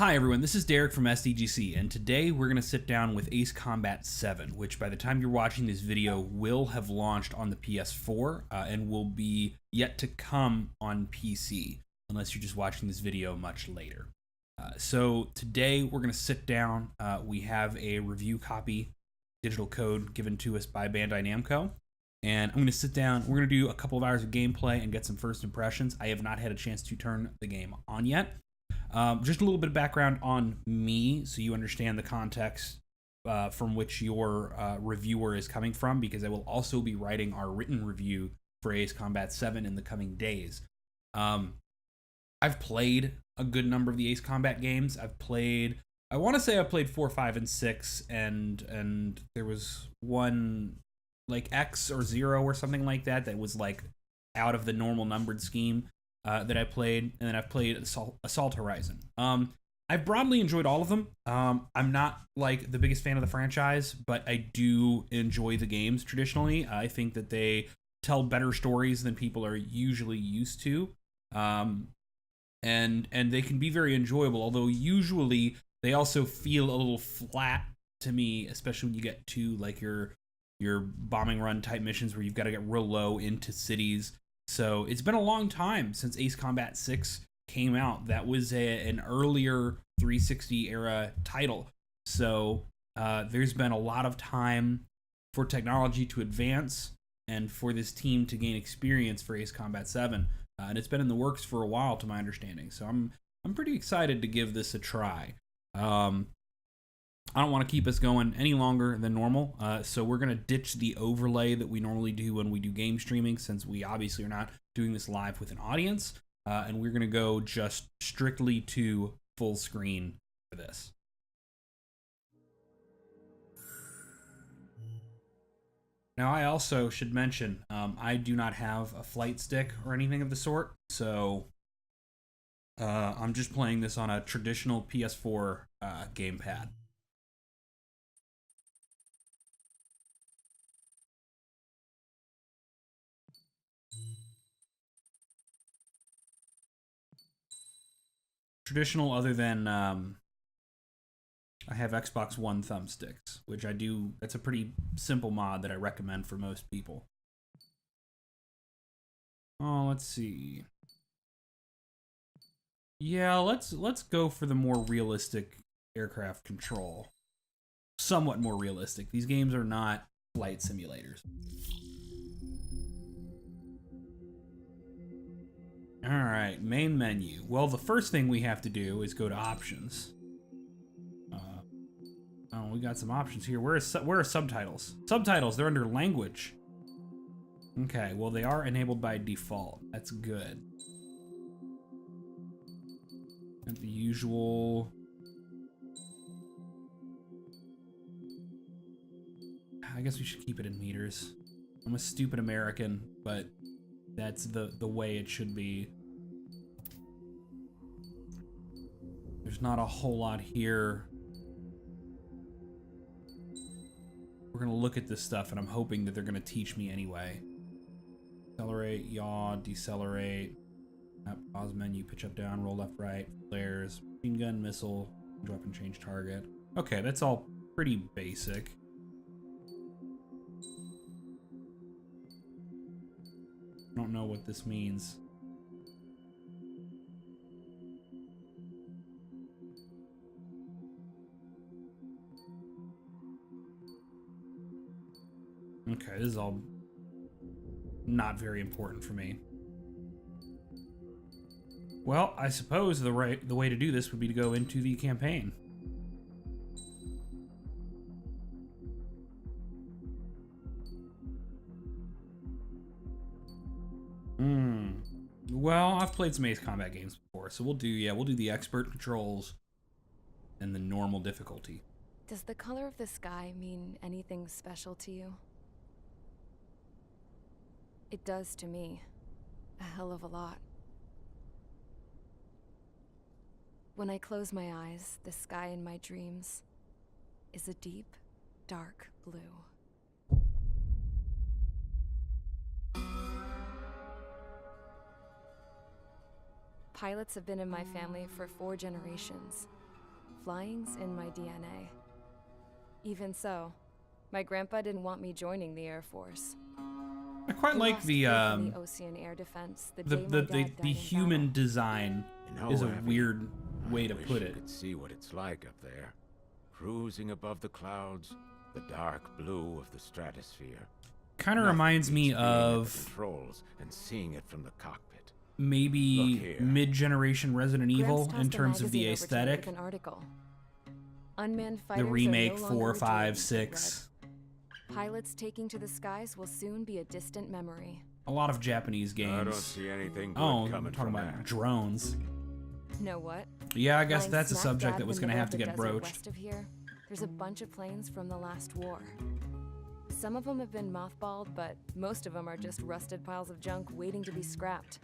Hi everyone, this is Derek from SDGC, and today we're going to sit down with Ace Combat 7, which by the time you're watching this video will have launched on the PS4 and will be yet to come on PC, unless you're just watching this video much later. So today we're going to sit down. We have a review copy, digital code given to us by Bandai Namco, and I'm going to sit down. We're going to do a couple of hours of gameplay and get some first impressions. I have not had a chance to turn the game on yet. Just a little bit of background on me so you understand the context from which your reviewer is coming from, because I will also be writing our written review for Ace Combat 7 in the coming days. I've played a good number of the Ace Combat games. I want to say I've played 4, 5, and 6, and there was one like X or 0 or something like that was like out of the normal numbered scheme. That I played, and then I've played Assault Horizon. I've broadly enjoyed all of them. I'm not like the biggest fan of the franchise, but I do enjoy the games traditionally. I think that they tell better stories than people are usually used to, and they can be very enjoyable. Although usually they also feel a little flat to me, especially when you get to like your bombing run type missions where you've got to get real low into cities. So it's been a long time since Ace Combat 6 came out. That was an earlier 360 era title. So there's been a lot of time for technology to advance and for this team to gain experience for Ace Combat 7. And it's been in the works for a while, to my understanding. So I'm pretty excited to give this a try. I don't want to keep us going any longer than normal, so we're going to ditch the overlay that we normally do when we do game streaming, since we obviously are not doing this live with an audience, and we're going to go just strictly to full screen for this. Now, I also should mention, I do not have a flight stick or anything of the sort, so I'm just playing this on a traditional PS4 gamepad. Traditional other than I have Xbox One thumbsticks, which I do. That's a pretty simple mod that I recommend for most people. Oh, let's see. Yeah, let's go for the more realistic aircraft control. Somewhat more realistic. These games are not flight simulators. Alright, main menu. Well, the first thing we have to do is go to options. Oh, we got some options here. Where are subtitles? Subtitles, they're under language. Okay, well, they are enabled by default. That's good. And the usual... I guess we should keep it in meters. I'm a stupid American, but that's the way it should be. There's not a whole lot here. We're gonna look at this stuff, and I'm hoping that they're gonna teach me anyway. Accelerate, yaw, decelerate. Pause menu, pitch up, down, roll left, right, flares, machine gun, missile, weapon, change target. Okay, that's all pretty basic. I don't know what this means. Okay, this is all not very important for me. Well, I suppose the way to do this would be to go into the campaign. Well, I've played some Ace Combat games before, so we'll do the expert controls and the normal difficulty. Does the color of the sky mean anything special to you? It does to me. A hell of a lot. When I close my eyes, the sky in my dreams is a deep, dark blue. Pilots have been in my family for 4 generations. Flying's in my DNA. Even so, my grandpa didn't want me joining the Air Force. I quite We like lost the faith in the Ocean Air Defense the day my dad died in human battle. design is a weird way to put it. I could see what it's like up there, cruising above the clouds, the dark blue of the stratosphere. Kind of Nothing reminds me beats being at the of controls and seeing it from the cockpit. maybe Look here. mid-generation Resident Gramps Evil tossed in a terms of the magazine over to me aesthetic. with an article. Unmanned The fighters are remake no 4, longer 5, droids, 6. Red. Pilots taking to the skies will soon be a distant memory. A lot of Japanese games. I don't see anything good Oh, I'm coming talking from about that. drones. Know what? Yeah, I guess Lying that's a smack subject dab that was in going the to have to middle get of the desert broached. West of here, there's a bunch of planes from the last war. Some of them have been mothballed, but most of them are just rusted piles of junk waiting to be scrapped.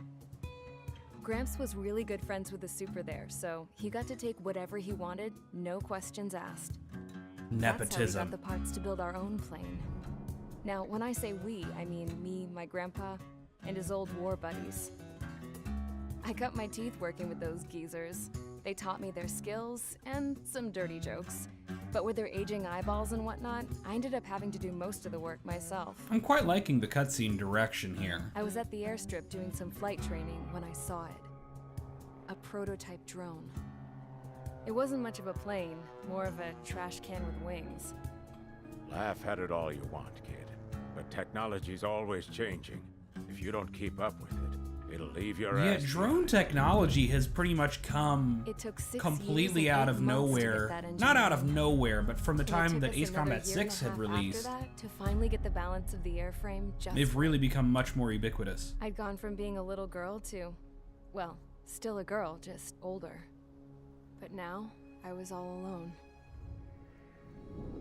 Gramps was really good friends with the super there, so he got to take whatever he wanted, no questions asked. That's how we Nepotism. got the parts to build our own plane. Now, when I say we, I mean me, my grandpa, and his old war buddies. I cut my teeth working with those geezers. They taught me their skills and some dirty jokes. But with their aging eyeballs and whatnot, I ended up having to do most of the work myself. I'm quite liking the cutscene direction here. I was at the airstrip doing some flight training when I saw it. A prototype drone. It wasn't much of a plane, more of a trash can with wings. Laugh at it all you want, kid. But technology's always changing. If you don't keep up with it, it'll leave your Yeah, ass drone behind. technology has pretty much come It took 6 completely years and out 8 of months to get nowhere. that engine Not out of running. nowhere, but from the And it time took that us Ace another Combat year and 6 a had half released. after that to finally get the balance of the airframe just They've right. really become much more ubiquitous. I'd gone from being a little girl to, well, still a girl, just older. But now, I was all alone.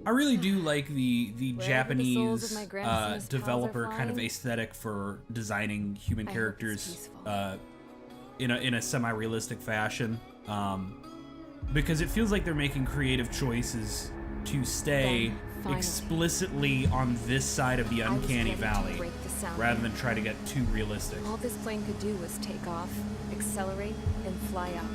I really do like the Wherever the souls Japanese of my grandson's pals are developer kind of flying, aesthetic for designing human I hope it's characters peaceful. in a semi-realistic fashion, because it feels like they're making creative choices to stay Then, finally, explicitly on this side of the I was uncanny ready to valley, break the sound rather barrier. than try to get too realistic. All this plane could do was take off, accelerate, and fly up.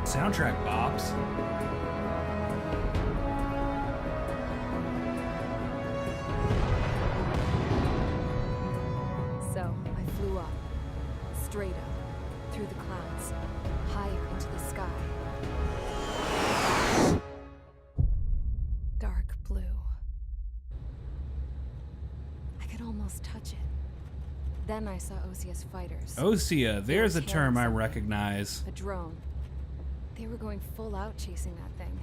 Soundtrack bops. So, I flew up. Straight up. Through the clouds. Higher into the sky. Dark blue. I could almost touch it. Then I saw Osia's fighters. Osea, there's a They were term I carrying something. recognize. A drone. They were going full out chasing that thing.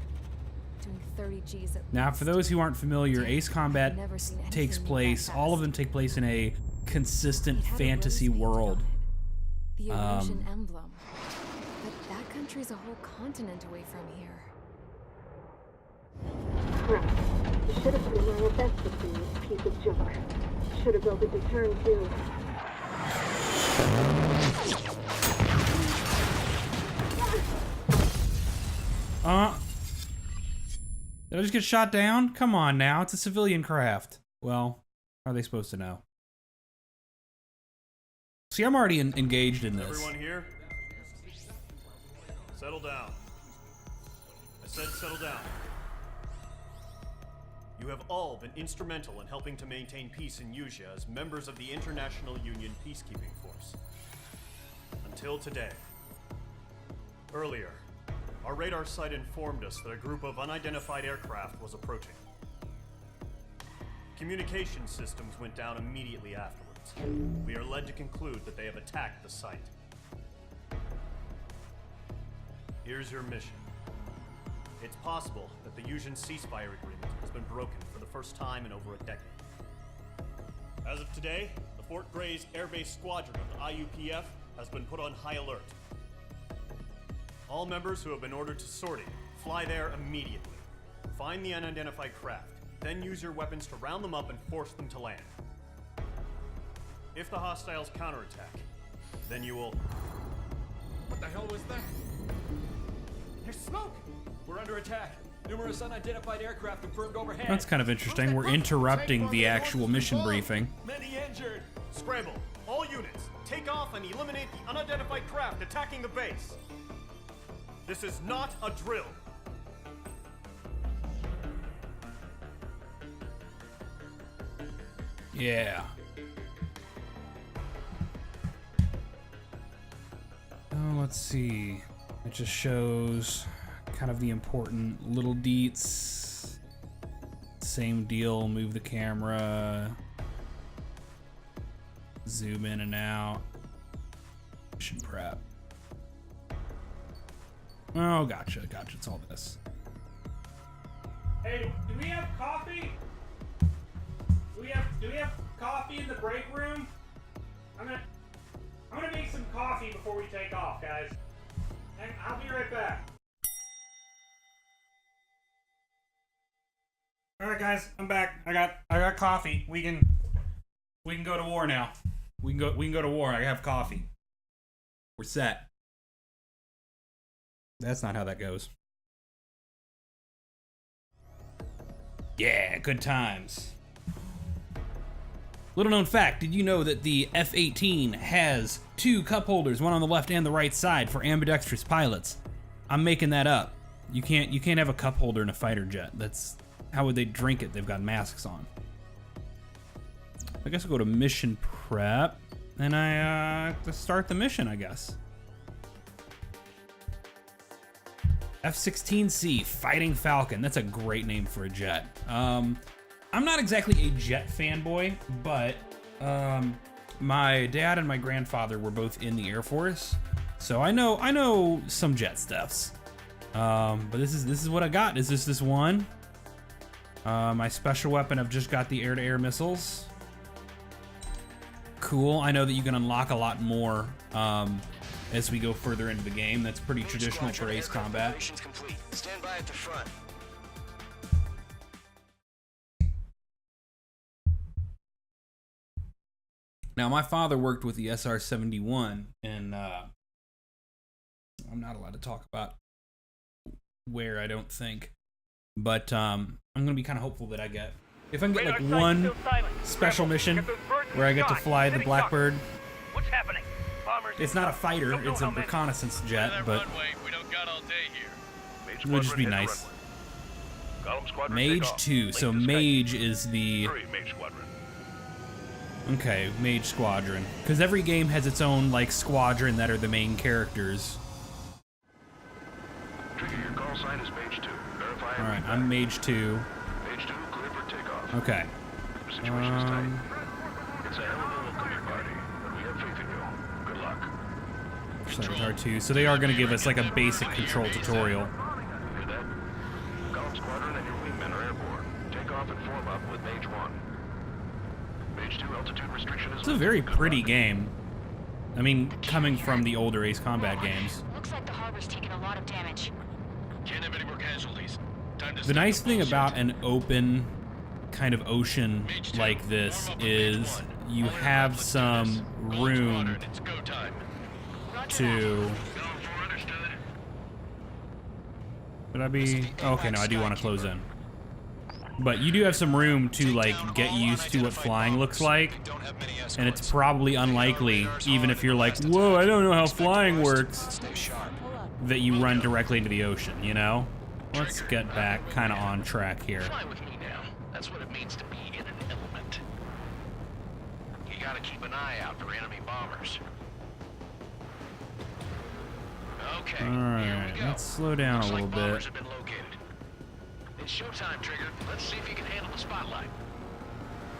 Doing 30 Gs at Now, least. for those who aren't familiar, Damn, Ace Combat I've never seen anything takes move that place, all of fast. them take place in a consistent It had a fantasy rose painted world. on it. The Eurasian Um, emblem. But that country's a whole continent away from here. Crap. You should have been wearing a vest with this piece of junk. Should have built a deterrent too. Did I just get shot down? Come on now, it's a civilian craft. Well, how are they supposed to know? See, I'm already engaged in this. Everyone here? Settle down. I said settle down. You have all been instrumental in helping to maintain peace in Yusia as members of the International Union Peacekeeping Force. Until today. Earlier, our radar site informed us that a group of unidentified aircraft was approaching. Communication systems went down immediately afterwards. We are led to conclude that they have attacked the site. Here's your mission. It's possible that the Yusian ceasefire agreement has been broken for the first time in over a decade. As of today, the Fort Grays Air Base Squadron of the IUPF has been put on high alert. All members who have been ordered to sortie, fly there immediately. Find the unidentified craft, then use your weapons to round them up and force them to land. If the hostiles counterattack, then you will... What the hell was that? There's smoke! We're under attack. Numerous unidentified aircraft confirmed overhead. That's kind of interesting. We're interrupting the actual mission briefing. Many injured. Scramble. All units, take off and eliminate the unidentified craft attacking the base. This is not a drill. Yeah. Oh, let's see. It just shows kind of the important little deets. Same deal, move the camera. Zoom in and out. Mission prep. Oh, gotcha. It's all this. Hey, do we have coffee? Do we have coffee in the break room? I'm gonna make some coffee before we take off, guys. And I'll be right back. All right, guys, I'm back. I got coffee. We can go to war now. We can go to war. I have coffee. We're set. That's not how that goes. Yeah, good times. Little known fact, did you know that the F-18 has 2 cup holders, one on the left and the right side, for ambidextrous pilots? I'm making that up. You can't have a cup holder in a fighter jet. That's how would they drink it? They've got masks on. I guess I'll go to mission prep, and I have to start the mission, I guess. F-16C Fighting Falcon. That's a great name for a jet. I'm not exactly a jet fanboy, but my dad and my grandfather were both in the Air Force, so I know some jet stuffs. But this is what I got. Is this one? My special weapon, I've just got the air-to-air missiles. Cool. I know that you can unlock a lot more as we go further into the game. That's pretty traditional for Ace Combat. Complete. Stand by at the front. Now, my father worked with the SR-71, and I'm not allowed to talk about where, I don't think. But I'm going to be kind of hopeful that I get... If I can get like one special mission where I get to fly the Blackbird. What's happening? It's not a fighter, it's a reconnaissance jet, but it would just be nice. Mage 2, so Mage is the... Okay, Mage Squadron. Because every game has its own, like, squadron that are the main characters. Alright, I'm Mage 2. Mage 2, clear for takeoff. Okay. Situation is tight. It's a hell of a welcoming party, but we have faith in you. Good luck. R2. So they are going to give us, like, a basic control tutorial. Hear that? Column Squadron and your wingmen are airborne. Take off and form up with Mage 1. Mage 2 altitude restriction is... It's a very pretty game. I mean, coming from the older Ace Combat games. Looks like the harbor's taken a lot of damage. Can't have any more casualties. The nice thing about an open kind of ocean like this is you have some room to... Would I be... Oh, okay, no, I do want to close in. But you do have some room to, like, get used to what flying looks like. And it's probably unlikely, even if you're like, whoa, I don't know how flying works, that you run directly into the ocean, you know? Let's get back kind of on track here. Fly with me now. That's what it means to be in an element. You gotta keep an eye out for enemy bombers. Okay, Alright, let's slow down a little bit. Have been located. It's showtime, Trigger. Let's see if you can handle the spotlight.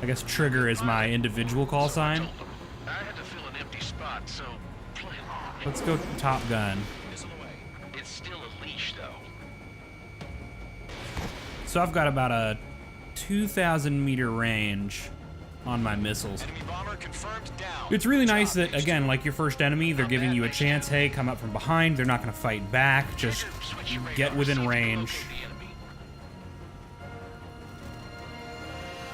I guess Trigger is my individual call sign. I had to fill an empty spot, so play along. Let's go Top Gun. It's still a leash, though. So I've got about a 2,000 meter range. on my missiles. Enemy bomber confirmed down. It's really Good nice job, that, again, like your first enemy, they're giving you a chance. Hey, come up from behind. They're not going to fight back. Just get within range.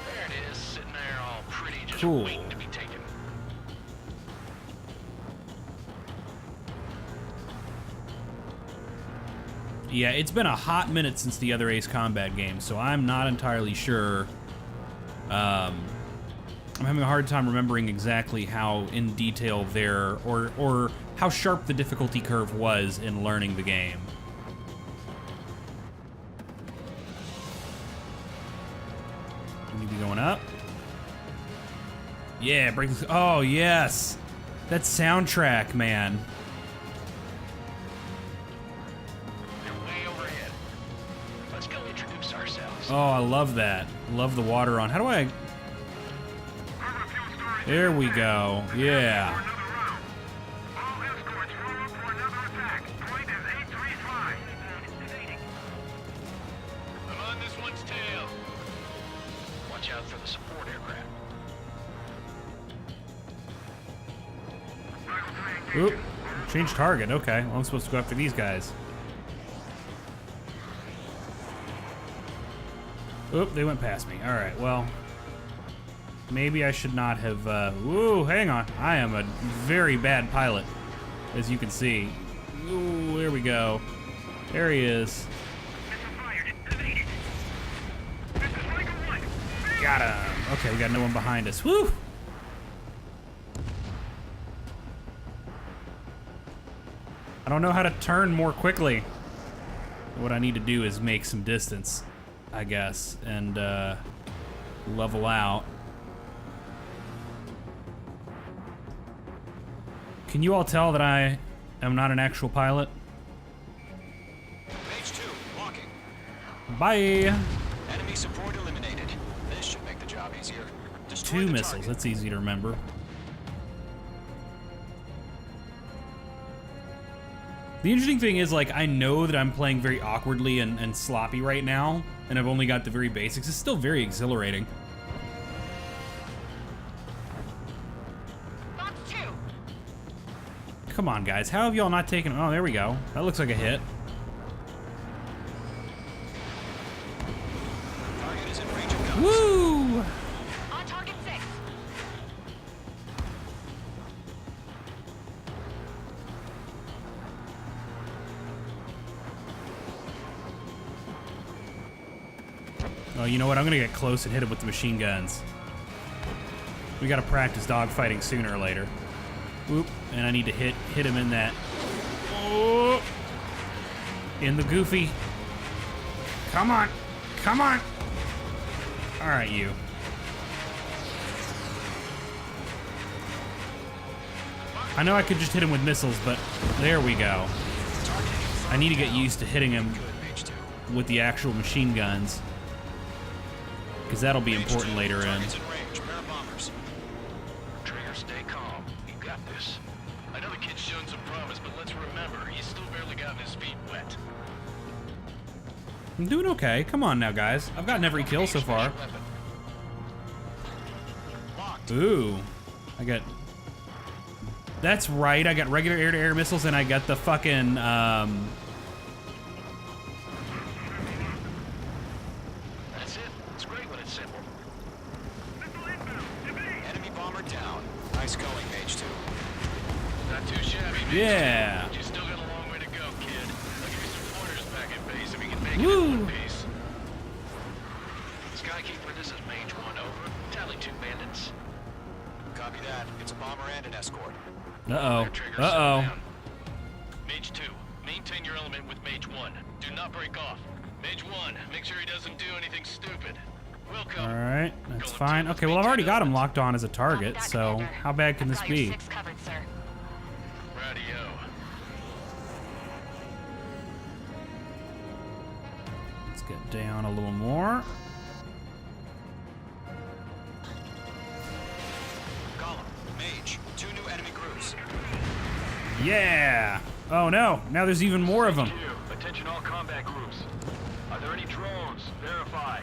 There it is, sitting there all pretty, just Cool. waiting to be taken. Yeah, it's been a hot minute since the other Ace Combat game, so I'm not entirely sure. I'm having a hard time remembering exactly how in detail there, or how sharp the difficulty curve was in learning the game. You be going up? Yeah, break. Oh yes, that soundtrack, man. They're way overhead. Let's go introduce ourselves. Oh, I love that. Love the water on. How do I? There we go. Yeah. I'm on this one's tail. Watch out for the support aircraft. Oop. Change target. Okay. Well, I'm supposed to go after these guys. Oop, they went past me. All right, well, maybe I should not have, woo, hang on. I am a very bad pilot, as you can see. Ooh, there we go. There he is. Got him. Okay, we got no one behind us. Woo! I don't know how to turn more quickly. What I need to do is make some distance, I guess, and level out. Can you all tell that I am not an actual pilot? Page 2, walking. Bye! Enemy support eliminated. This should make the job easier. Destroy 2 the missiles, target. that's easy to remember. The interesting thing is, like, I know that I'm playing very awkwardly and sloppy right now, and I've only got the very basics. It's still very exhilarating. Box 2. Come on, guys. How have y'all not taken... Oh, there we go. That looks like a hit. Target is in range of guns. Woo! On target 6. Oh, you know what? I'm gonna get close and hit him with the machine guns. We gotta practice dogfighting sooner or later. Whoop. And I need to hit him in that. Oh! In the goofy. Come on. Come on. All right, you. I know I could just hit him with missiles, but there we go. I need to get used to hitting him Page 2. with the actual machine guns, because that'll be important later in. Target's in range. Pair of bombers. Trigger, stay calm. You got this. I know the kid's shown some promise, but let's remember, he's still barely gotten his feet wet. I'm doing okay. Come on now, guys. I've gotten every kill so far. Weapon. Locked. Ooh. I got... That's right. I got regular air-to-air missiles, and I got the fucking, That's it. It's great when it's simple. Enemy bomber down. Nice going, Page 2. Not too shabby, Mitch. Yeah. But you still got a long way to go, kid. I'll give you some pointers back in base if we can make it Woo. in one piece. Skykeeper, this is Mage 1, over. Tally 2 bandits. Copy that. It's a bomber and an escort. Uh-oh. Trigger, Uh-oh. settle down. Mage 2, maintain your element with Mage 1. Do not break off. Mage 1, make sure he doesn't do anything stupid. Welcome. All right. That's fine. Okay, well, I've already got him locked on as a target, Copy that, so Commander. how bad can I've this got your be? 6 covered, sir. Radio. Let's get down a little more. Column. Mage. 2 new enemy crews. Yeah. Oh, no. Now there's even more of them. Q, attention all combat groups. Are there any drones? Verify.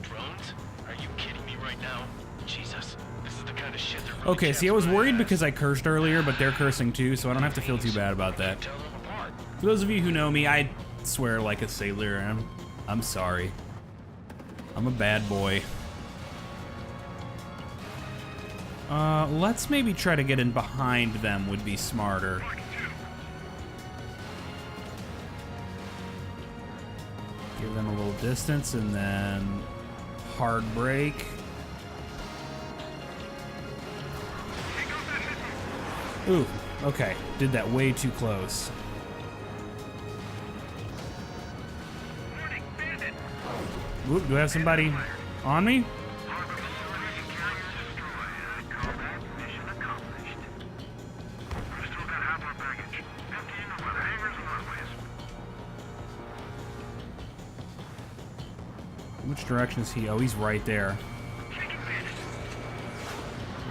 Drones? Are you kidding me right now? Jesus, this is the kind of shit that really Okay, see, I was chaps my worried ass. because I cursed earlier, but they're cursing too, so I don't have to feel too bad about that. Tell them apart. For those of you who know me, I swear like a sailor, and I'm sorry. I'm a bad boy. Let's maybe try to get in behind them would be smarter. Give them a little distance and then hard brake. Ooh, okay. Did that way too close. Oop, do I have somebody on me? Which direction is he? Oh, he's right there.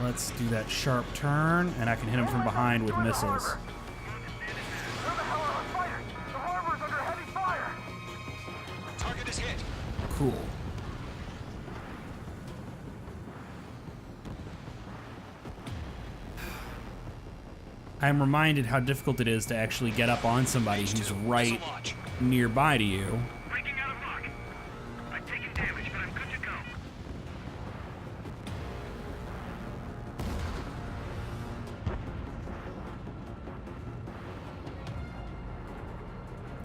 Let's do that sharp turn, and I can hit him from behind with missiles. Target is hit. Cool. I'm reminded how difficult it is to actually get up on somebody who's right nearby to you. Breaking out of luck. I've taken damage, but I'm good to go.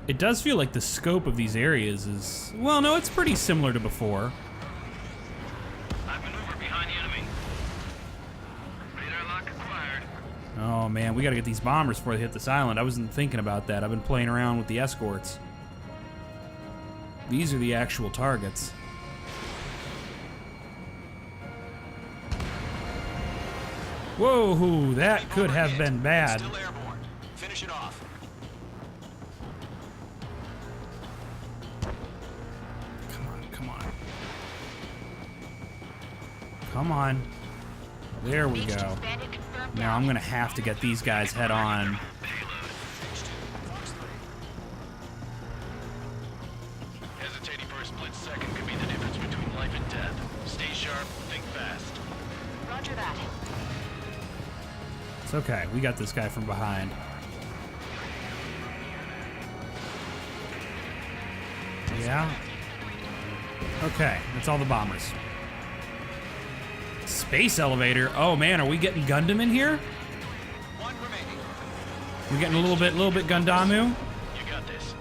It does feel like the scope of these areas is... Well, no, it's pretty similar to before. I've maneuvered behind the enemy. Radar lock acquired. Oh man, we gotta get these bombers before they hit this island. I wasn't thinking about that. I've been playing around with the escorts. These are the actual targets. Whoa, that could have been bad. Still airborne. Finish it off. Come on, come on. Come on. There we go. Bandit confirmed Now I'm gonna have to get these guys head on. Hesitating for a split second could be the difference between life and death. Stay sharp, think fast. Roger that. It's okay. We got this guy from behind. Yeah. Okay, that's all the bombers. Space elevator. Oh man, are we getting Gundam in here? One remaining. We're getting a little bit Gundamu. You got this.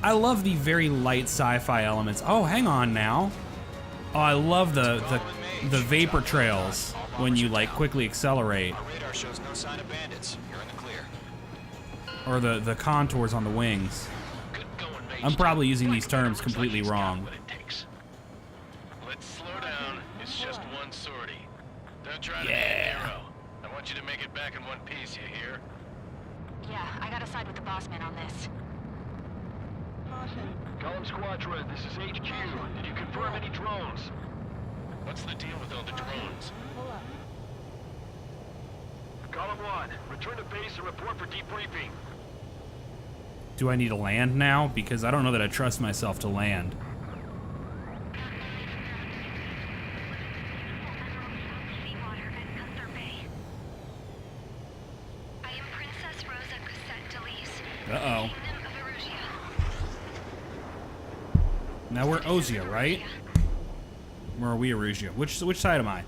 I love the very light sci-fi elements. Oh, hang on now. Oh, I love the vapor trails when you like quickly accelerate, Our radar shows no sign of bandits. You're in the clear. or the contours on the wings. Good going, mate. I'm probably using these terms Looks like completely he's got wrong. what it takes. Let's slow down. It's just one sortie. Don't try to be a Yeah. hero. I want you to make it back in one piece, you hear? Yeah, I gotta side with the boss man on this. Column Squadron, this is HQ. Did you confirm any drones? What's the deal with all the drones? Column 1, return to base and report for debriefing. Do I need to land now? Because I don't know that I trust myself to land. Seawater at Gunther Bay. I am Princess Rosa Cosette Delise, Uh-oh. Kingdom of Erusia. Now we're Ozia, right? Or are we Erusia? Which side am I?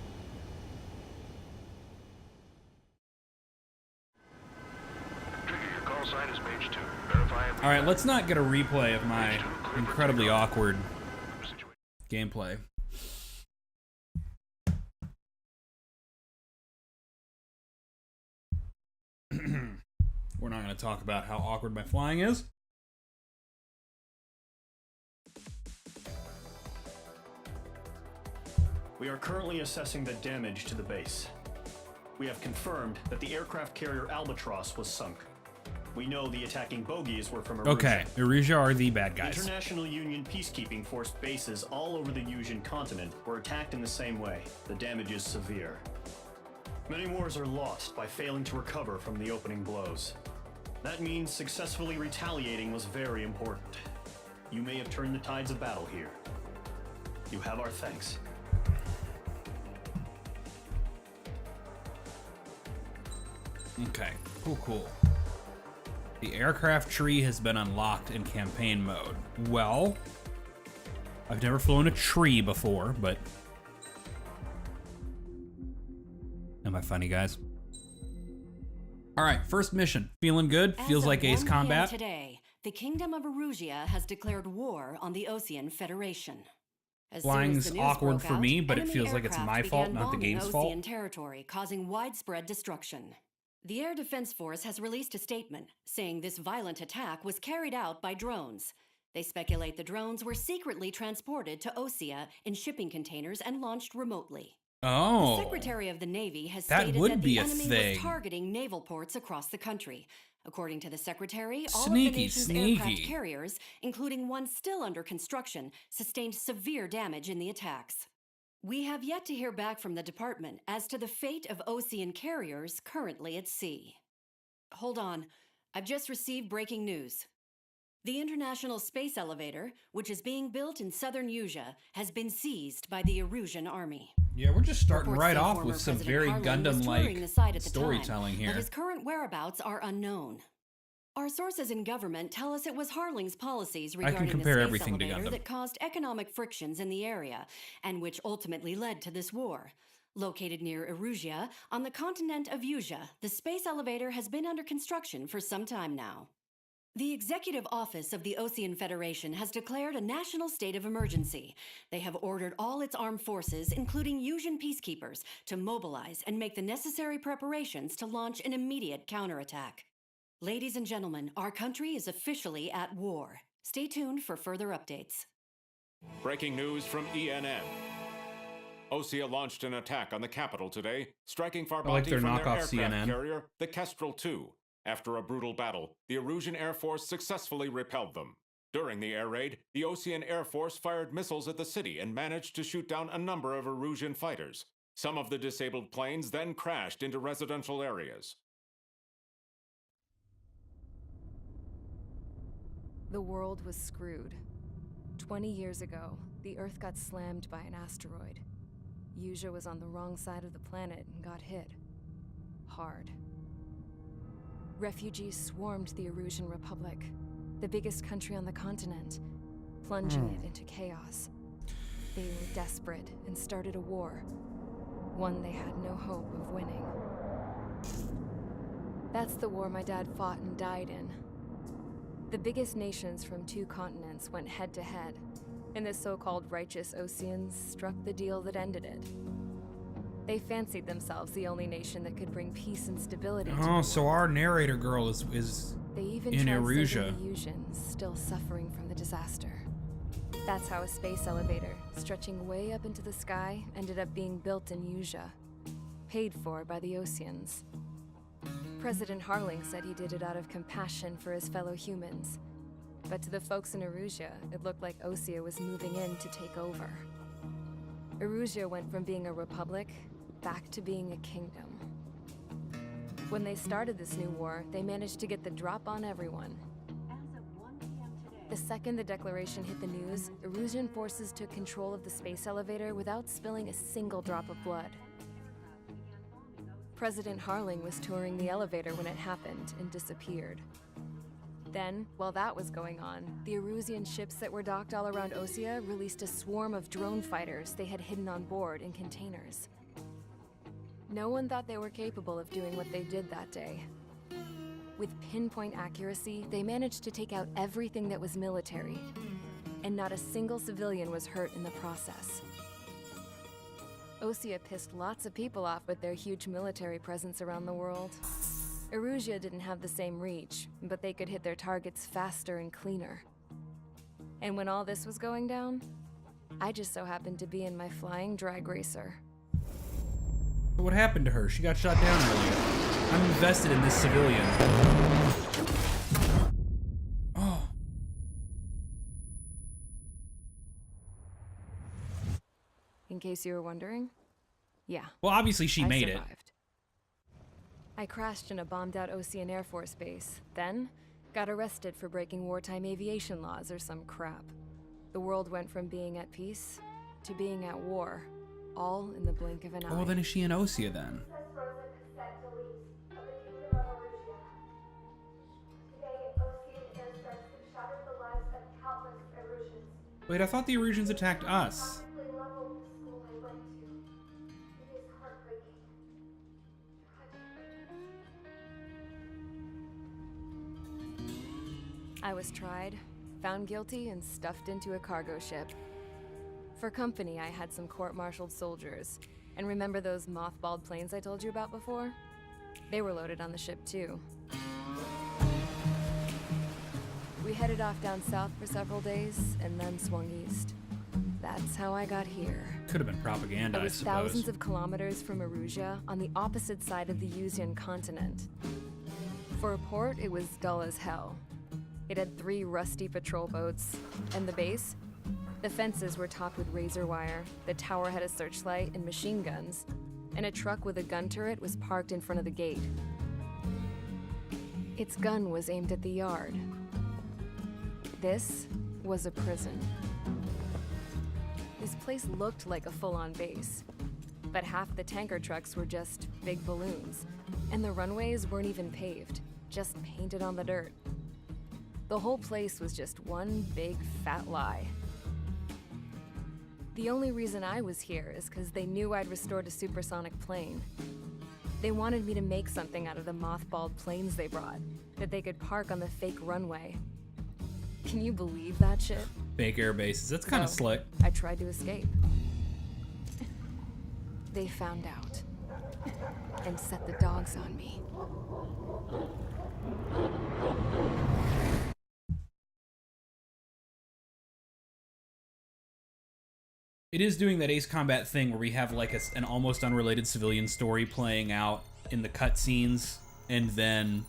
Trigger, your call sign is Mage 2. Verify and Alright, let's not get a replay of my incredibly awkward gameplay. We're not going to talk about how awkward my flying is. We are currently assessing the damage to the base. We have confirmed that the aircraft carrier Albatross was sunk. We know the attacking bogies were from Erusia. Okay, Erusia are the bad guys. International Union peacekeeping force bases all over the Yusian continent were attacked in the same way. The damage is severe. Many wars are lost by failing to recover from the opening blows. That means successfully retaliating was very important. You may have turned the tides of battle here. You have our thanks. Okay, cool. The aircraft tree has been unlocked in campaign mode. Well, I've never flown a tree before, but... Am I funny, guys? All right, first mission. Feeling good? Feels like Ace Combat. Today, the Kingdom of Erusia has declared war on the Osean Federation. Flying's awkward for me, but it feels like it's my fault, not the game's fault. Osean territory, causing widespread destruction. The Air Defense Force has released a statement saying this violent attack was carried out by drones. They speculate the drones were secretly transported to Osea in shipping containers and launched remotely. Oh. The Secretary of the Navy has that stated would that be the a enemy thing. was targeting naval ports across the country. According to the Secretary, all Sneaky, of the nation's sneaky. aircraft carriers, including one still under construction, sustained severe damage in the attacks. We have yet to hear back from the department as to the fate of Osean carriers currently at sea. Hold on, I've just received breaking news. The International Space Elevator, which is being built in southern Usia, has been seized by the Erusian army. Yeah, we're just starting Reports right say off former with some President very Harlan was touring the Gundam-like site at the storytelling time, here. but his current whereabouts are unknown. Our sources in government tell us it was Harling's policies regarding compare the space everything to elevator Gundam. that caused economic frictions in the area, and which ultimately led to this war. Located near Erusia, on the continent of Usia, the space elevator has been under construction for some time now. The Executive Office of the Osean Federation has declared a national state of emergency. They have ordered all its armed forces, including Usian peacekeepers, to mobilize and make the necessary preparations to launch an immediate counterattack. Ladies and gentlemen, our country is officially at war. Stay tuned for further updates. Breaking news from ENN. Osea launched an attack on the capital today, striking I like Farbanti their from their knockoff aircraft CNN. carrier, the Kestrel II. After a brutal battle, the Erusian Air Force successfully repelled them. During the air raid, the Osean Air Force fired missiles at the city and managed to shoot down a number of Erusian fighters. Some of the disabled planes then crashed into residential areas. The world was screwed. 20 years ago, the Earth got slammed by an asteroid. Usia was on the wrong side of the planet and got hit. Hard. Refugees swarmed the Erusian Republic, the biggest country on the continent, plunging it into chaos. They were desperate and started a war, one they had no hope of winning. That's the war my dad fought and died in. The biggest nations from 2 continents went head-to-head, and the so-called righteous Oseans struck the deal that ended it. They fancied themselves the only nation that could bring peace and stability to the world. So our narrator girl is They even in tried Erusia. saving the Usians, still suffering from the disaster. That's how a space elevator, stretching way up into the sky, ended up being built in Usia, paid for by the Oseans. President Harling said he did it out of compassion for his fellow humans. But to the folks in Erusia, it looked like Osea was moving in to take over. Erusia went from being a republic back to being a kingdom. When they started this new war, they managed to get the drop on everyone. The second the declaration hit the news, Erusian forces took control of the space elevator without spilling a single drop of blood. President Harling was touring the elevator when it happened and disappeared. Then, while that was going on, the Erusian ships that were docked all around Osea released a swarm of drone fighters they had hidden on board in containers. No one thought they were capable of doing what they did that day. With pinpoint accuracy, they managed to take out everything that was military, and not a single civilian was hurt in the process. Osea pissed lots of people off with their huge military presence around the world. Erusia didn't have the same reach, but they could hit their targets faster and cleaner. And when all this was going down, I just so happened to be in my flying drag racer. What happened to her? She got shot down earlier. I'm invested in this civilian. Oh. In case you were wondering, yeah. Well, obviously she I made it. survived. I crashed in a bombed-out Osean Air Force base, then got arrested for breaking wartime aviation laws or some crap. The world went from being at peace to being at war, all in the blink of an eye. Oh, well, then is she in Osea then? Wait, I thought the Erusians attacked us. I was tried, found guilty, and stuffed into a cargo ship. For company, I had some court-martialed soldiers. And remember those mothballed planes I told you about before? They were loaded on the ship, too. We headed off down south for several days, and then swung east. That's how I got here. Could have been propaganda, I I was suppose. thousands of kilometers from Erusia, on the opposite side of the Yuzian continent. For a port, it was dull as hell. It had 3 rusty patrol boats. And the base? The fences were topped with razor wire, the tower had a searchlight and machine guns, and a truck with a gun turret was parked in front of the gate. Its gun was aimed at the yard. This was a prison. This place looked like a full-on base, but half the tanker trucks were just big balloons, and the runways weren't even paved, just painted on the dirt. The whole place was just one big fat lie. The only reason I was here is because they knew I'd restored a supersonic plane. They wanted me to make something out of the mothballed planes they brought, that they could park on the fake runway. Can you believe that shit? Fake air bases. That's kind of slick. I tried to escape. They found out and set the dogs on me. It is doing that Ace Combat thing where we have like an almost unrelated civilian story playing out in the cutscenes, and then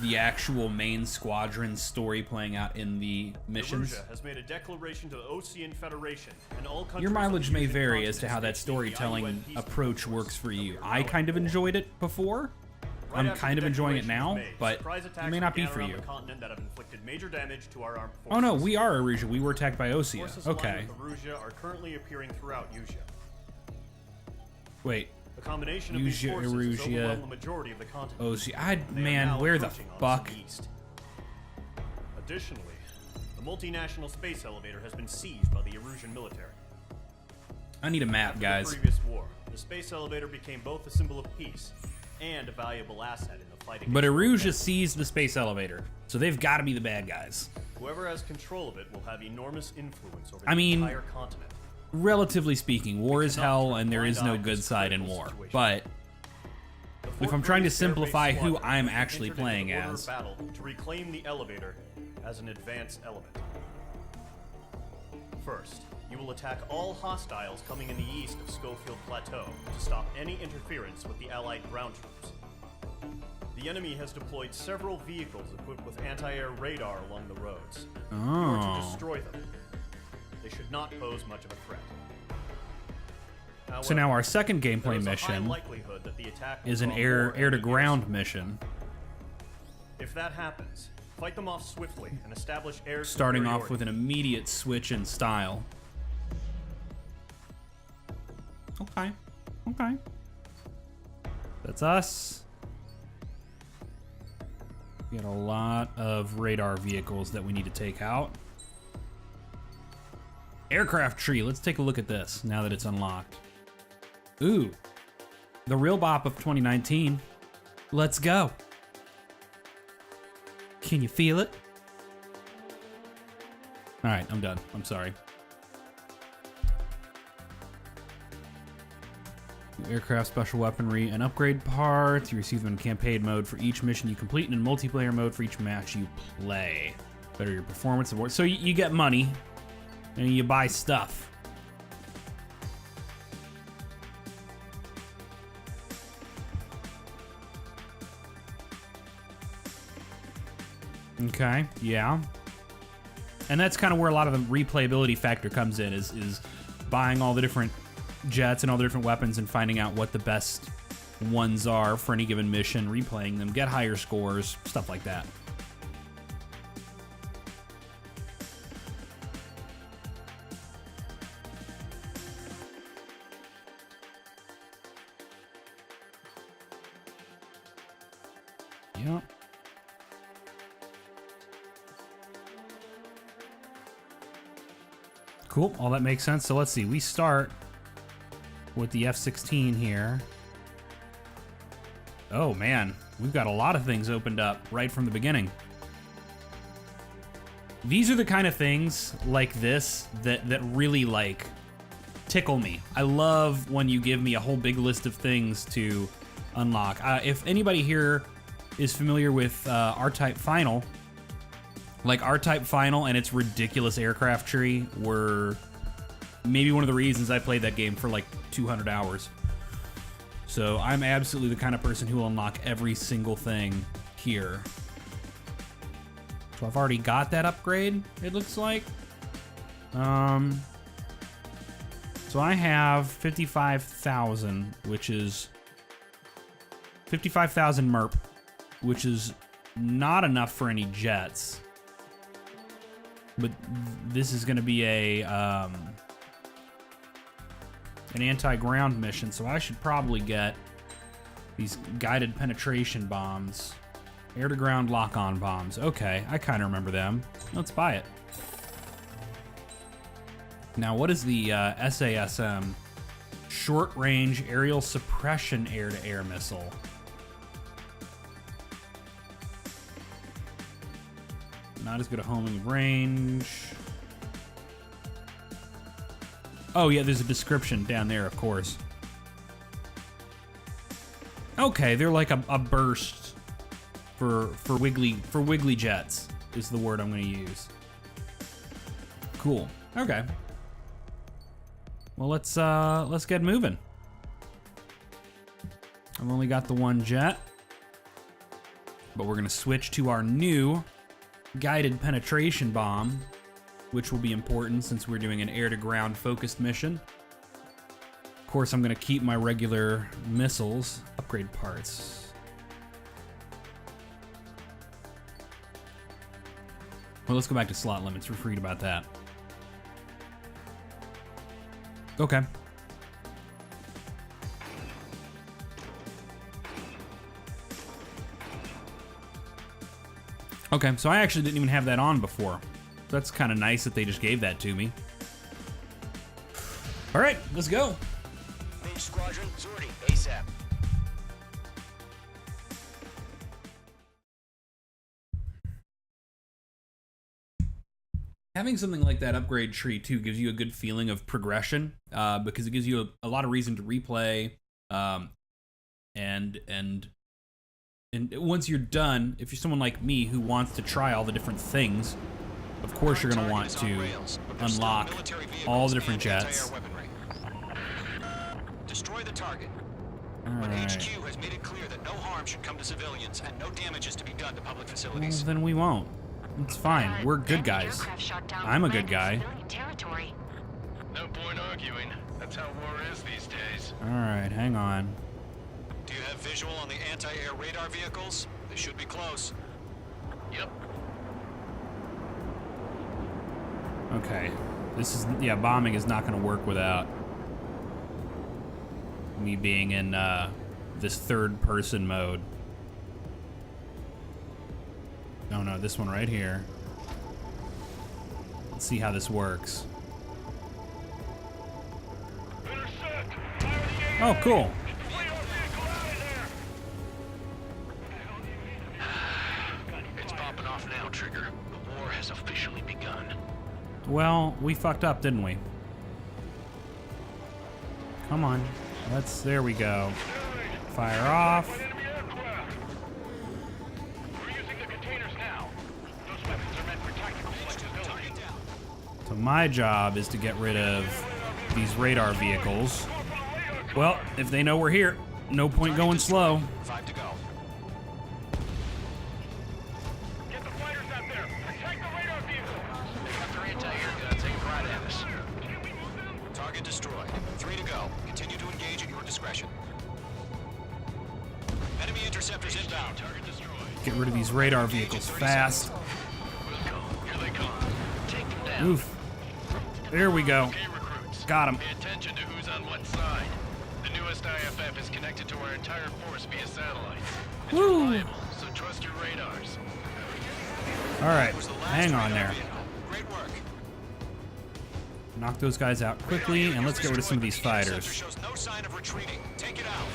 the actual main squadron story playing out in the missions. Erusia has made a declaration to the Ocean Federation and all countries. Your mileage of the may Union vary as to continent how that to the storytelling UN peace approach force. works for you. I kind of enjoyed it before. Right I'm after kind the of enjoying it declaration now, was made, but surprise it attacks may not be began for around you. the continent that have inflicted major damage to our armed Oh no, forces. we are Erusia. We were attacked by Osea. Forces Okay. aligned with Erusia are currently appearing throughout Yusia. Wait. The combination of these Yusia, forces has Erusia, overwhelmed the majority of the continent. Osea. They are Man, now where the approaching on us fuck? in the east. Additionally, the multinational space elevator has been seized by the Erusian military. I need a map, After guys. the previous war, the space elevator became both a symbol of peace and a valuable asset in the fight But against Erusia seized the space elevator, so they've got to be the bad guys. Whoever has control of it will have enormous influence over I the mean, entire continent. Relatively speaking, war is cannot hell turn and there blind is no eye to good this side in critical war. situation. But The if Fort I'm trying to Grace Air simplify Base who Squadron I'm has actually entered into playing an order of as, battle to reclaim the elevator as an advance element. First, you will attack all hostiles coming in the east of Schofield Plateau to stop any interference with the Allied ground troops. The enemy has deployed several vehicles equipped with anti-air radar along the roads. You are to Oh. destroy them. They should not pose much of a threat. So now our second there gameplay is a high mission likelihood that the attack will is an draw air more to enemy ground garrisons. mission, If that happens, fight them off swiftly and establish air starting off superiority. with an immediate switch in style. Okay. Okay. That's us. We got a lot of radar vehicles that we need to take out. Aircraft tree. Let's take a look at this now that it's unlocked. Ooh. The real bop of 2019. Let's go. Can you feel it? All right, I'm done. I'm sorry. Aircraft special weaponry and upgrade parts. You receive them in campaign mode for each mission you complete and in multiplayer mode for each match you play. Better your performance award. So you get money and you buy stuff. Okay, yeah. And that's kind of where a lot of the replayability factor comes in, is buying all the different jets and all the different weapons and finding out what the best ones are for any given mission, replaying them, get higher scores, stuff like that. Yep. Cool, all that makes sense. So let's see, we start with the F-16 here. Oh man, we've got a lot of things opened up right from the beginning. These are the kind of things like this that really like tickle me. I love when you give me a whole big list of things to unlock. If anybody here is familiar with R-Type Final, like R-Type Final and its ridiculous aircraft tree were maybe one of the reasons I played that game for like 200 hours. So I'm absolutely the kind of person who will unlock every single thing here. So I've already got that upgrade, it looks like. So I have 55,000, which is 55,000 MERP, which is not enough for any jets. But this is going to be a an anti-ground mission, so I should probably get these guided penetration bombs. Air-to-ground lock-on bombs. Okay, I kind of remember them. Let's buy it. Now, what is the SASM? Short-range aerial suppression air-to-air missile. Not as good a homing range. Oh yeah, there's a description down there, of course. Okay, they're like a burst for wiggly jets is the word I'm going to use. Cool. Okay. Well, let's get moving. I've only got the one jet, but we're going to switch to our new guided penetration bomb, which will be important since we're doing an air-to-ground focused mission. Of course, I'm going to keep my regular missiles. Upgrade parts. Well, let's go back to slot limits. We're freed about that. Okay. Okay, so I actually didn't even have that on before. That's kind of nice that they just gave that to me. All right, let's go. Mage Squadron, sortie, ASAP. Having something like that upgrade tree too gives you a good feeling of progression, because it gives you a lot of reason to replay, and once you're done, if you're someone like me who wants to try all the different things, of course you're going to want to unlock all the different jets. Destroy the target. But HQ has made it clear that no harm should come to civilians and no damage is to be done to public facilities. Well, then we won't. It's fine. We're good guys. I'm a good guy. No point arguing. That's how war is these days. Alright, hang on. Do you have visual on the anti-air radar vehicles? They should be close. Yep. Okay. This is, yeah, bombing is not going to work without me being in this third-person mode. Oh no, this one right here. Let's see how this works. Oh, cool. It's popping off now, Trigger. The war has officially begun. Well, we fucked up, didn't we? Come on. There we go. Fire off. So my job is to get rid of these radar vehicles. Well, if they know we're here, no point going slow. 5 to go. Get the fighters out there. Protect the radar vehicle. They got their anti-air guns aimed right at us. Target destroyed. 3 to go. Continue to engage at your discretion. Enemy interceptors inbound. Target destroyed. Get rid of these radar vehicles fast. Here they come. Take them down. Oof. There we go. Okay, recruits. Got him. Pay attention to who's on what side. The newest IFF is connected to our entire force via satellite. It's reliable, so trust your radars. All right, hang on there. Great work. Knock those guys out quickly, and let's get rid of some of these fighters. Shows no sign of retreating. Take it out.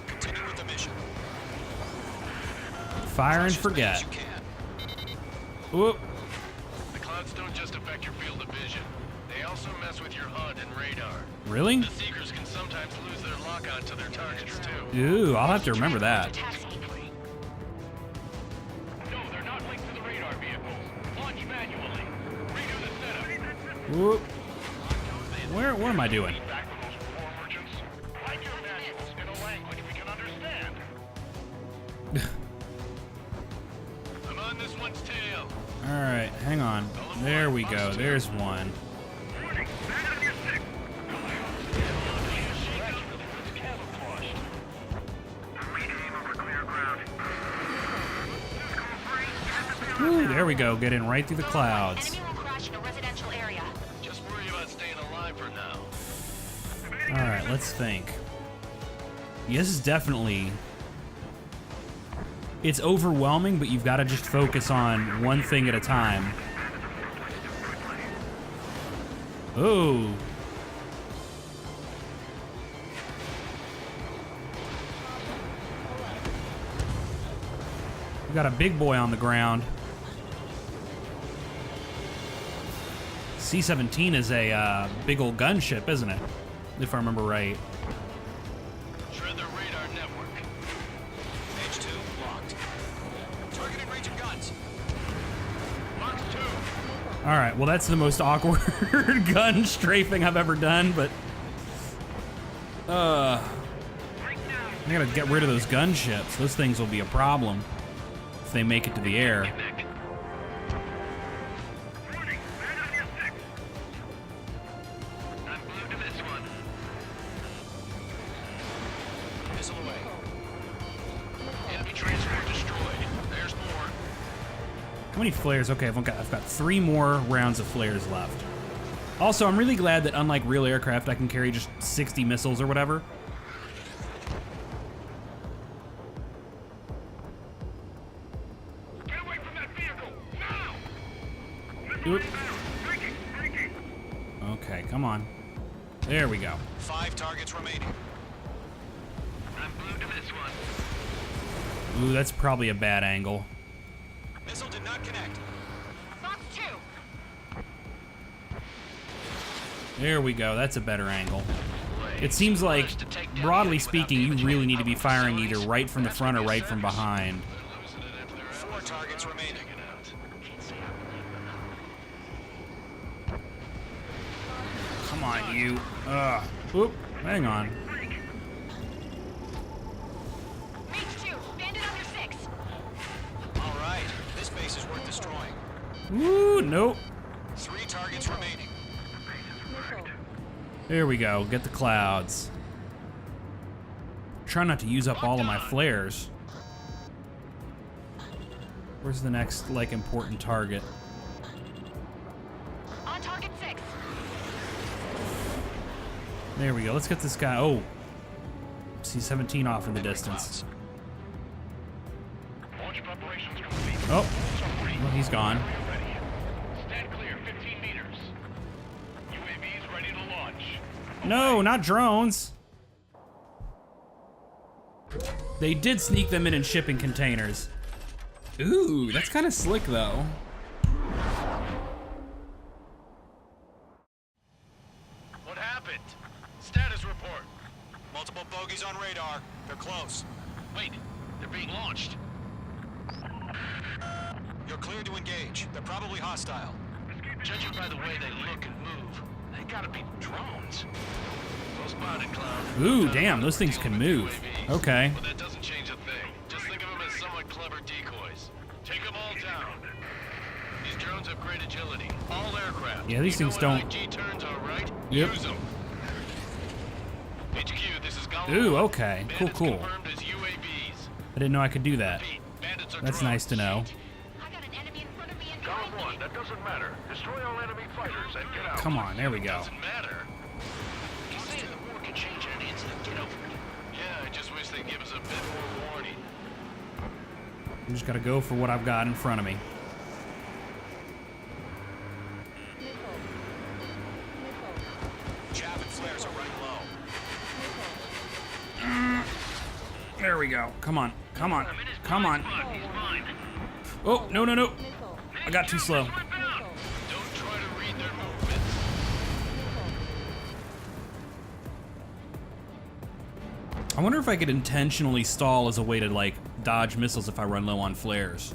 Continue with the mission. Fire and forget. Whoop. The clouds don't just affect your field of vision. They also mess with your HUD and radar. Really? The Seekers can sometimes lose their lock-on to their targets, too. Ooh, I'll have to remember that. No, they're not linked to the radar vehicles. Launch manually. Redo the setup. Whoop. What am I doing? Like your manuals in a language we can understand. I'm on this one's tail. Alright, hang on. There we go. There's one. Ooh, there we go. Get in right through the clouds. Enemy will crash in a residential area. Just worry about staying alive for now. Alright, let's think. Yeah, this is definitely... It's overwhelming, but you've got to just focus on one thing at a time. Oh. We got a big boy on the ground. C-17 is a big old gunship, isn't it? If I remember right. Shred their radar network. Page 2 locked. Targeting range of guns. Box 2. Alright, well that's the most awkward gun strafing I've ever done, but... I gotta get rid of those gunships. Those things will be a problem if they make it to the air. How many flares? Okay, I've got 3 more rounds of flares left. Also, I'm really glad that unlike real aircraft, I can carry just 60 missiles or whatever. Get away from that vehicle now! Oop. Okay, come on. There we go. 5 targets remaining. I'm blue to this one. Ooh, that's probably a bad angle. Missile did not connect. Box 2. There we go. That's a better angle. It seems like, broadly speaking, you really need to be firing either right from the front or right from behind. 4 targets remaining. Come on, you. Oop, hang on. Mage 2, bandit under 6. All right, this base is worth destroying. Ooh, nope. 3 targets remaining. There we go. Get the clouds. Try not to use up all of my flares. Where's the next, like, important target? On target 6. There we go. Let's get this guy. Oh. C-17 off in the distance. Launch preparations complete. Oh. Well, he's gone. Stand clear, 15 meters. UAVs ready to launch. No, not drones. They did sneak them in shipping containers. Ooh, that's kind of slick, though. What happened? Status report. Multiple bogeys on radar. They're close. Wait, they're being launched. You're cleared to engage. They're probably hostile. Judging by the way they look and move, they gotta be drones. Well spotted, Cloud. Ooh, damn, those things can move. Okay. But that doesn't change a thing. Just think of them as somewhat clever decoys. Take them all down. These drones have great agility. All aircraft. Yeah, these things You know what don't- IG turns are, right? Yep. Use them. HQ, this is Golem. Ooh, okay. Cool, Bandits cool. confirmed as UAVs. I didn't know I could do that. Repeat, bandits are That's drones. nice to know. I got an enemy in front of me and Golem behind me. 1, that doesn't matter. Destroy all enemy fighters and get out. Come on, there we go. Doesn't matter. You say the war can change at an instant. Get over it. Yeah, I just wish they'd give us a bit more warning. I just gotta go for what I've got in front of me. There we go. Come on. Come on. Come on. Oh, no, no, no. I got too slow. Don't try to read their movements. I wonder if I could intentionally stall as a way to, like, dodge missiles if I run low on flares.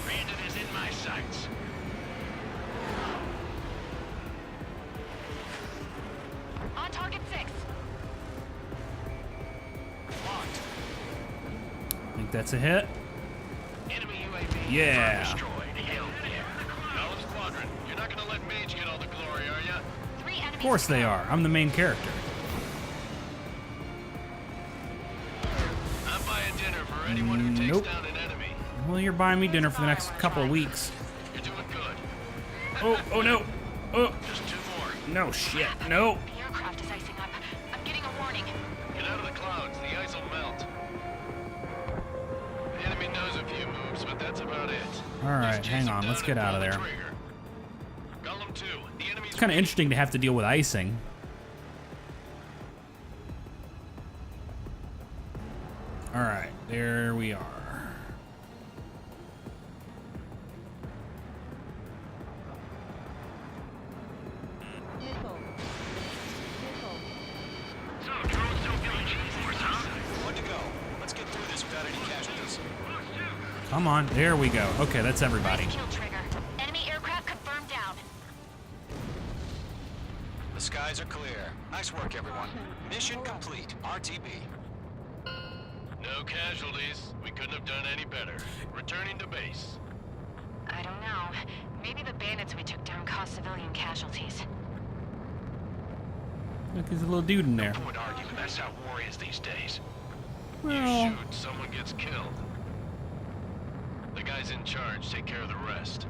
Bandit is in my sights. On target 6. Locked. I think that's a hit. Enemy UAV. Yeah. Destroyed. Hell yeah. Now, Squadron, you're not gonna let Mage get all the glory, are ya? 3 enemies. Of course they are. I'm the main character. I'm buying dinner for anyone who takes Nope. down an enemy. Well, you're buying me dinner for the next couple of weeks. You're doing good. Oh no. Oh, Just 2 more. no shit. No. The aircraft is icing up. I'm getting a warning. Get out of the clouds. The ice will melt. The enemy knows a few moves, but that's about it. All right, hang on. Let's get out of there. Golem 2. The enemy's It's kind of interesting to have to deal with icing. All right, there we are. So, drone's still feeling G-force, huh? One to go. Let's get through this without any casualties. Come on, there we go. Okay, that's everybody. Kill trigger. Enemy aircraft confirmed down. The skies are clear. Nice work, everyone. Mission complete. RTB. No casualties. We couldn't have done any better. Returning to base. I don't know. Maybe the bandits we took down caused civilian casualties. Look, there's a little dude in there. No point arguing. That's how war is these days. Well, You shoot, someone gets killed. The guys in charge take care of the rest.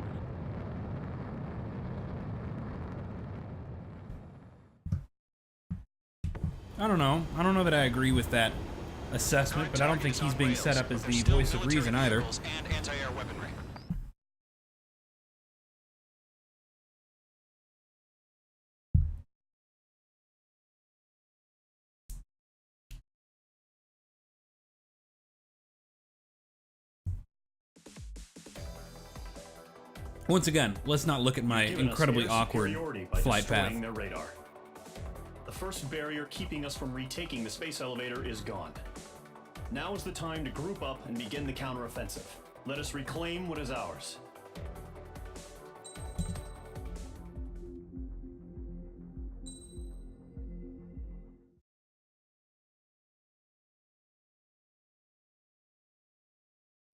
I don't know. I don't know that I agree with that assessment, but I don't think he's being set up as the voice of reason either. And anti-air weaponry. Once again, let's not look at my Given us incredibly air awkward superiority by flight path. destroying their radar. The first barrier keeping us from retaking the space elevator is gone. Now is the time to group up and begin the counteroffensive. Let us reclaim what is ours.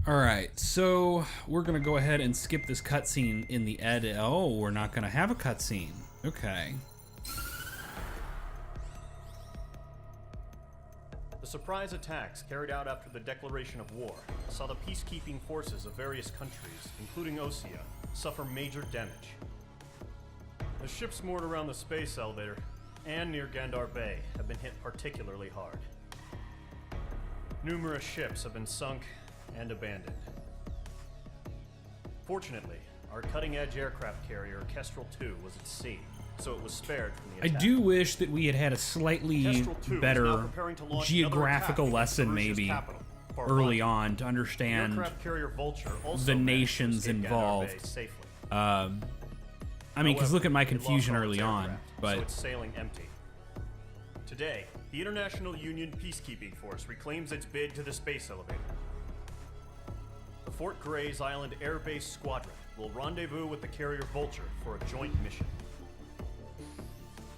Alright, so we're gonna go ahead and skip this cutscene in the edit. Oh, we're not gonna have a cutscene. Okay. The surprise attacks carried out after the declaration of war saw the peacekeeping forces of various countries, including Osea, suffer major damage. The ships moored around the space elevator and near Gandar Bay have been hit particularly hard. Numerous ships have been sunk and abandoned. Fortunately, our cutting-edge aircraft carrier Kestrel 2 was at sea, so it was spared from the I attack. do wish that we had had a slightly Kestrel 2 is now better preparing to launch geographical another attack lesson against maybe Russia's capital, early Farvani. on to The understand aircraft carrier Vulture also the managed to nations escape Gandar Bay involved. safely. I mean, because However, look at my it lost confusion all its early on, aircraft, but so it's sailing empty. Today, the International Union Peacekeeping Force reclaims its bid to the space elevator. The Fort Gray's Island Air Base Squadron will rendezvous with the carrier Vulture for a joint mission.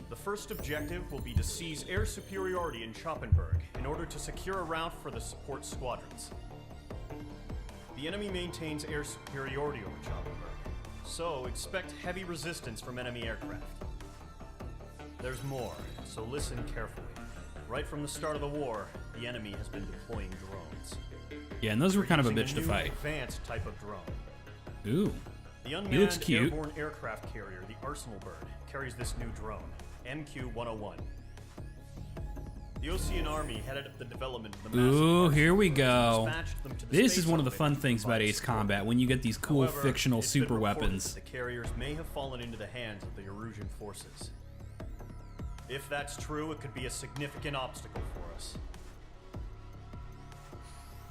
The first objective will be to seize air superiority in Schoppenberg in order to secure a route for the support squadrons. The enemy maintains air superiority over Schoppenberg, so expect heavy resistance from enemy aircraft. There's more, so listen carefully. Right from the start of the war, the enemy has been deploying drones. yeah, and those were kind of a Using bitch to new fight. Advanced type of drone. Ooh, The he looks unmanned cute. airborne aircraft carrier, the Arsenal Bird, carries this new drone, MQ-101. The Ocean Army headed up the development of the massive Ooh, Arsenal here we Bird and go. dispatched them to the This space is one of the elevator fun to things about provide Ace support. Combat, when you get these cool However, fictional it's been super reported weapons. that the carriers may have fallen into the hands of the Erusian forces. If that's true, it could be a significant obstacle for us.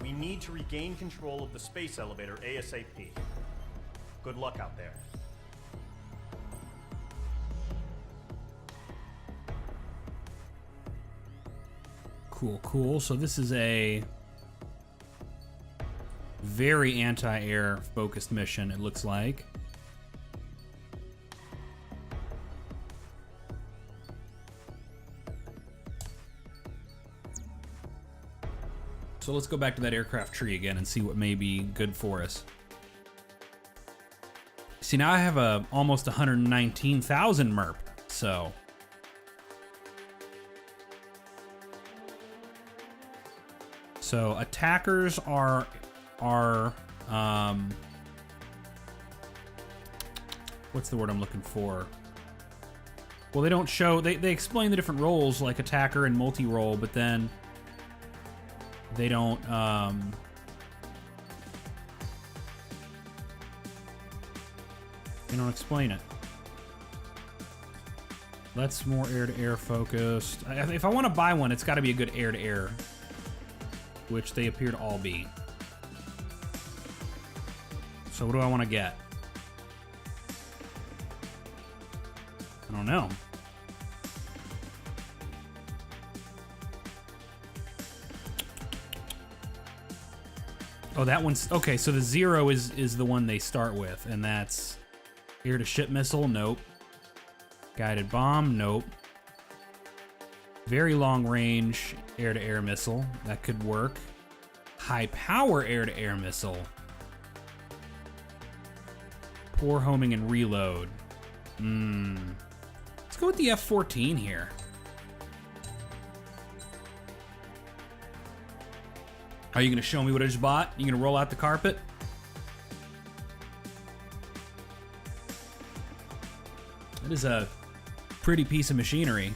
We need to regain control of the space elevator ASAP. Good luck out there. Cool, cool. So this is a very anti-air focused mission, it looks like. So let's go back to that aircraft tree again and see what may be good for us. See, now I have a almost 119,000 MERP, so. So attackers are what's the word I'm looking for? Well, they don't show, they explain the different roles like attacker and multi-role, but then they don't explain it. That's more air-to-air focused. If I want to buy one, it's got to be a good air-to-air, which they appear to all be. So what do I want to get? I don't know. Oh, that one's okay. So the 0 is the one they start with, and that's air-to-ship missile. Nope. Guided bomb. Nope. Very long range air-to-air missile. That could work. High power air-to-air missile. Poor homing and reload. Let's go with the F-14 here. Are you gonna show me what I just bought? You gonna roll out the carpet? That is a pretty piece of machinery.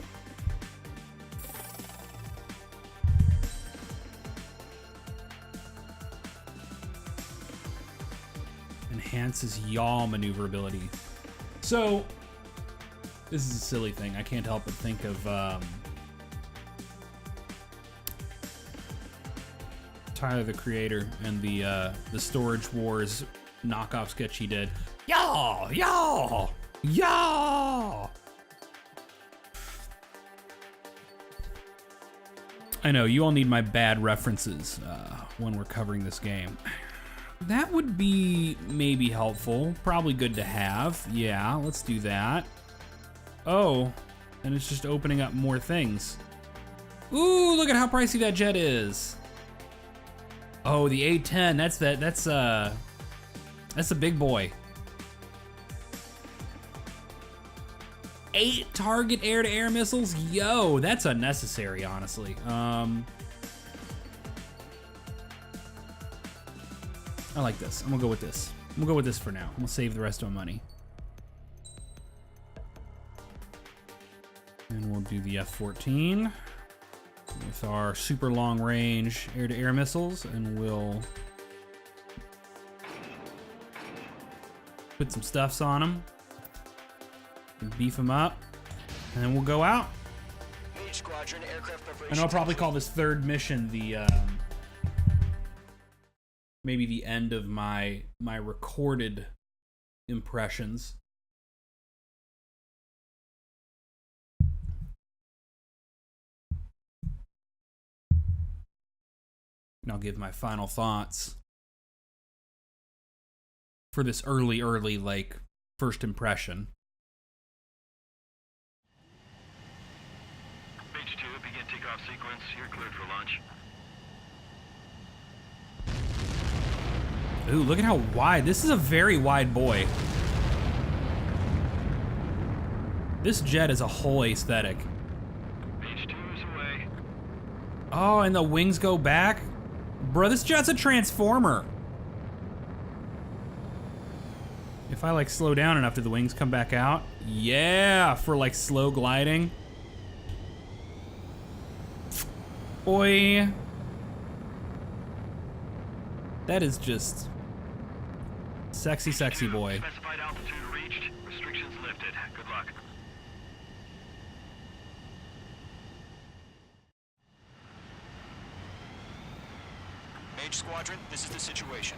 Enhances yaw maneuverability. So, this is a silly thing. I can't help but think of Tyler, the Creator, and the Storage Wars knockoff sketch he did. Yaw! Yaw! Yaw! I know, you all need my bad references when we're covering this game. That would be maybe helpful. Probably good to have. Yeah, let's do that. Oh, and it's just opening up more things. Ooh, look at how pricey that jet is. Oh, the A-10, that's a big boy. 8 target air-to-air missiles? Yo, that's unnecessary, honestly. I like this. I'm gonna go with this. I'm gonna go with this for now. I'm gonna save the rest of my money. And we'll do the F-14 with our super long range air-to-air missiles, and we'll put some stuffs on them, and beef them up, and then we'll go out. And I'll probably call this third mission the maybe the end of my recorded impressions. And I'll give my final thoughts for this early, like, first impression. Page 2, begin takeoff sequence. You're cleared for launch. Ooh, look at how wide. This is a very wide boy. This jet is a whole aesthetic. Page 2 is away. Oh, and the wings go back? Bro, this jet's a transformer. If I like slow down enough, do the wings come back out? Yeah, for like slow gliding. Boy. That is just sexy, sexy boy. Specified altitude reached. Restrictions lifted. Good luck. Mage Squadron, this is the situation.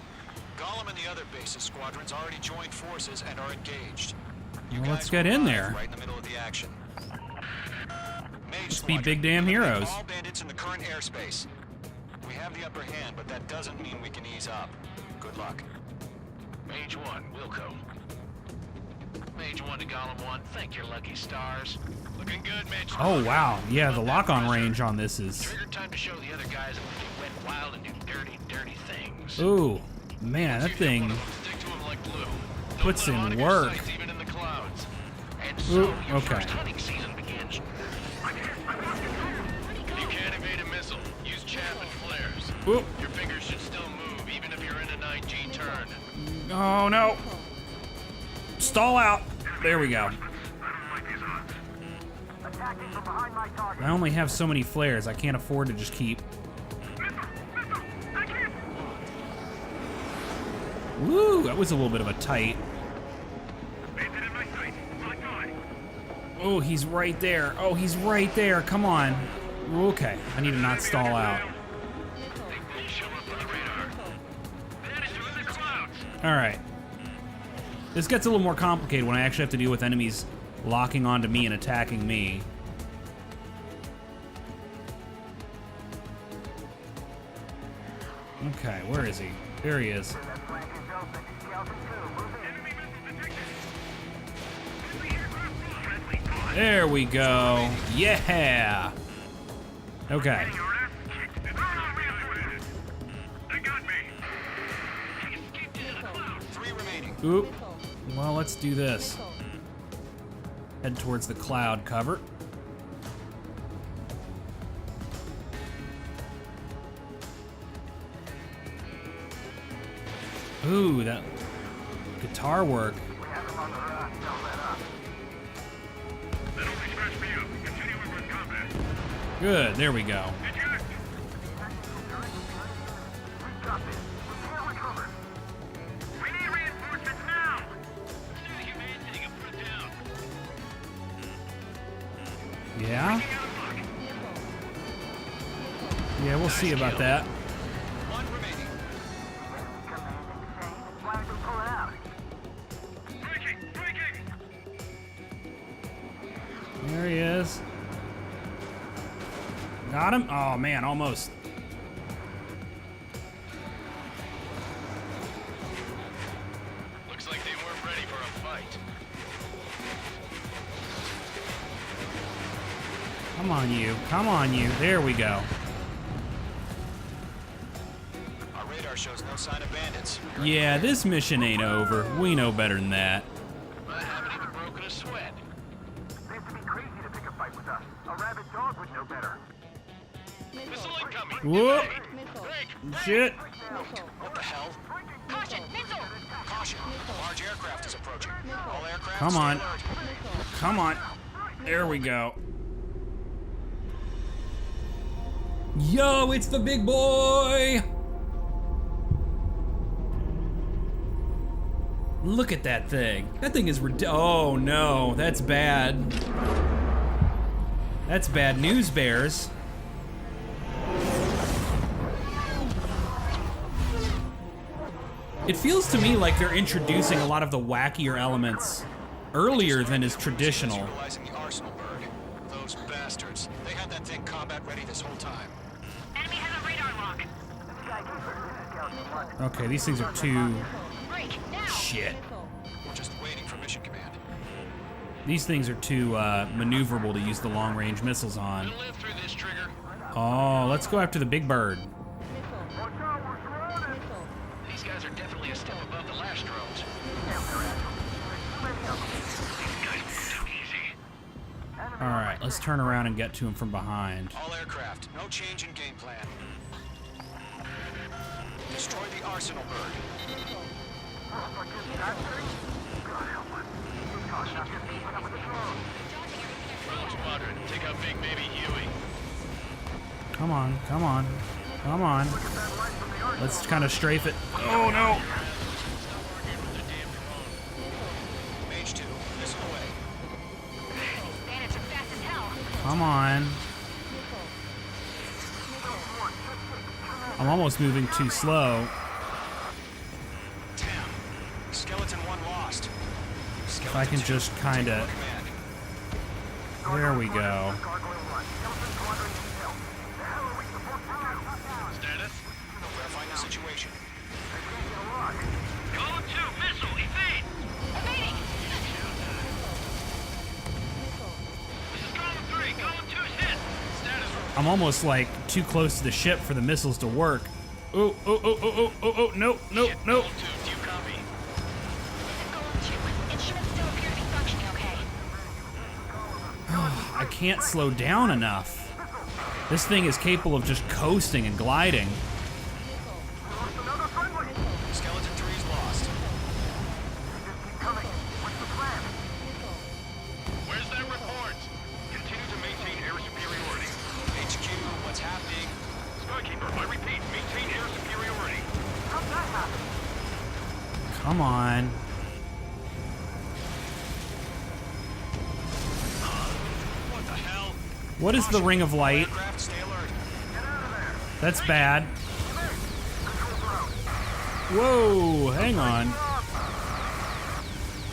Golem and the other bases squadrons already joined forces and are engaged. You Well, let's guys get will in arrive there. right in the middle of the action. Mage Let's be Squadron, big damn eliminate heroes. all bandits in the current airspace. We have the upper hand, but that doesn't mean we can ease up. Good luck. Mage 1, Wilco. Mage 1 to Golem 1, thank your lucky stars. Looking good, Mage. Oh, wow. Yeah, the lock-on range on this is... Trigger time to show the other guys that we can went wild and do dirty, dirty things. Ooh, man, that thing Stick to 'em like glue. Don't puts let 'em in out of your work. sights, even in the clouds. And Ooh, so, your okay. first hunting season begins. You can't evade a missile. Use chaff and flares. Ooh. Your fingers should still move, even if you're in a 9G turn. Oh, no. Stall out. There we go. I only have so many flares. I can't afford to just keep... Woo, that was a little bit of a tight. Oh, he's right there. Oh, he's right there. Come on. Okay, I need to not stall out. Alright. This gets a little more complicated when I actually have to deal with enemies locking onto me and attacking me. Okay, where is he? There he is. There we go. Yeah! Okay. Oop. Well, let's do this. Head towards the cloud cover. Ooh, that guitar work. Good, there we go. Yeah? Yeah, we'll see about that. One remaining. There he is. Got him? Oh man, almost. Looks like they weren't ready for a fight. Come on, you. Come on, you. There we go. Our radar shows no sign of bandits. Yeah, this mission ain't over. We know better than that. I haven't even broken a sweat. Seems to be crazy to pick a fight with us. A rabid dog would know better. Missile incoming. Whoop! Break. Shit! What the hell? Caution, missile! Caution! A large aircraft is approaching. All aircraft Come stay on. alert. Come on. There we go. Yo, it's the big boy! Look at that thing. That thing is oh no, that's bad. That's bad news, bears. It feels to me like they're introducing a lot of the wackier elements earlier than is traditional. Utilizing the arsenal bird. Those bastards. They had that thing combat ready this whole time. Enemy has a radar lock. Okay, these things are too... Break, now! Shit. We're just waiting for mission command. These things are too maneuverable to use the long-range missiles on. We'll live through this, Trigger. Oh, let's go after the big bird. These guys are definitely a step above the last drones. All right, let's turn around and get to him from behind. All aircraft. No change in game plan. Destroy the arsenal bird. Rogue Squadron, take out Big Baby Huey. Come on, come on, come on. Let's kind of strafe it. Oh no! Mage 2, missile away. Bandits are fast as hell. Come on. I'm almost moving too slow. Damn. Skeleton 1 lost. If I can just kind of... There we go. Status? Verifying the situation. Column 2, missile, evade! Evading! This is column 3, column 2's hit! Status report. I'm almost like too close to the ship for the missiles to work. Oh, oh, oh, oh, oh, oh, oh, no, no, no. Column 2, do you copy? This is Golem 2. Instruments still appear to be functioning okay. I can't slow down enough. This thing is capable of just coasting and gliding. Skeleton 3's lost. Where's that report? Continue to maintain air superiority. HQ, what's happening? Skykeeper, I repeat, maintain air superiority. How'd that happen? Come on. What the hell? What is the ring of light? Aircraft, stay alert. That's bad. Whoa, hang on.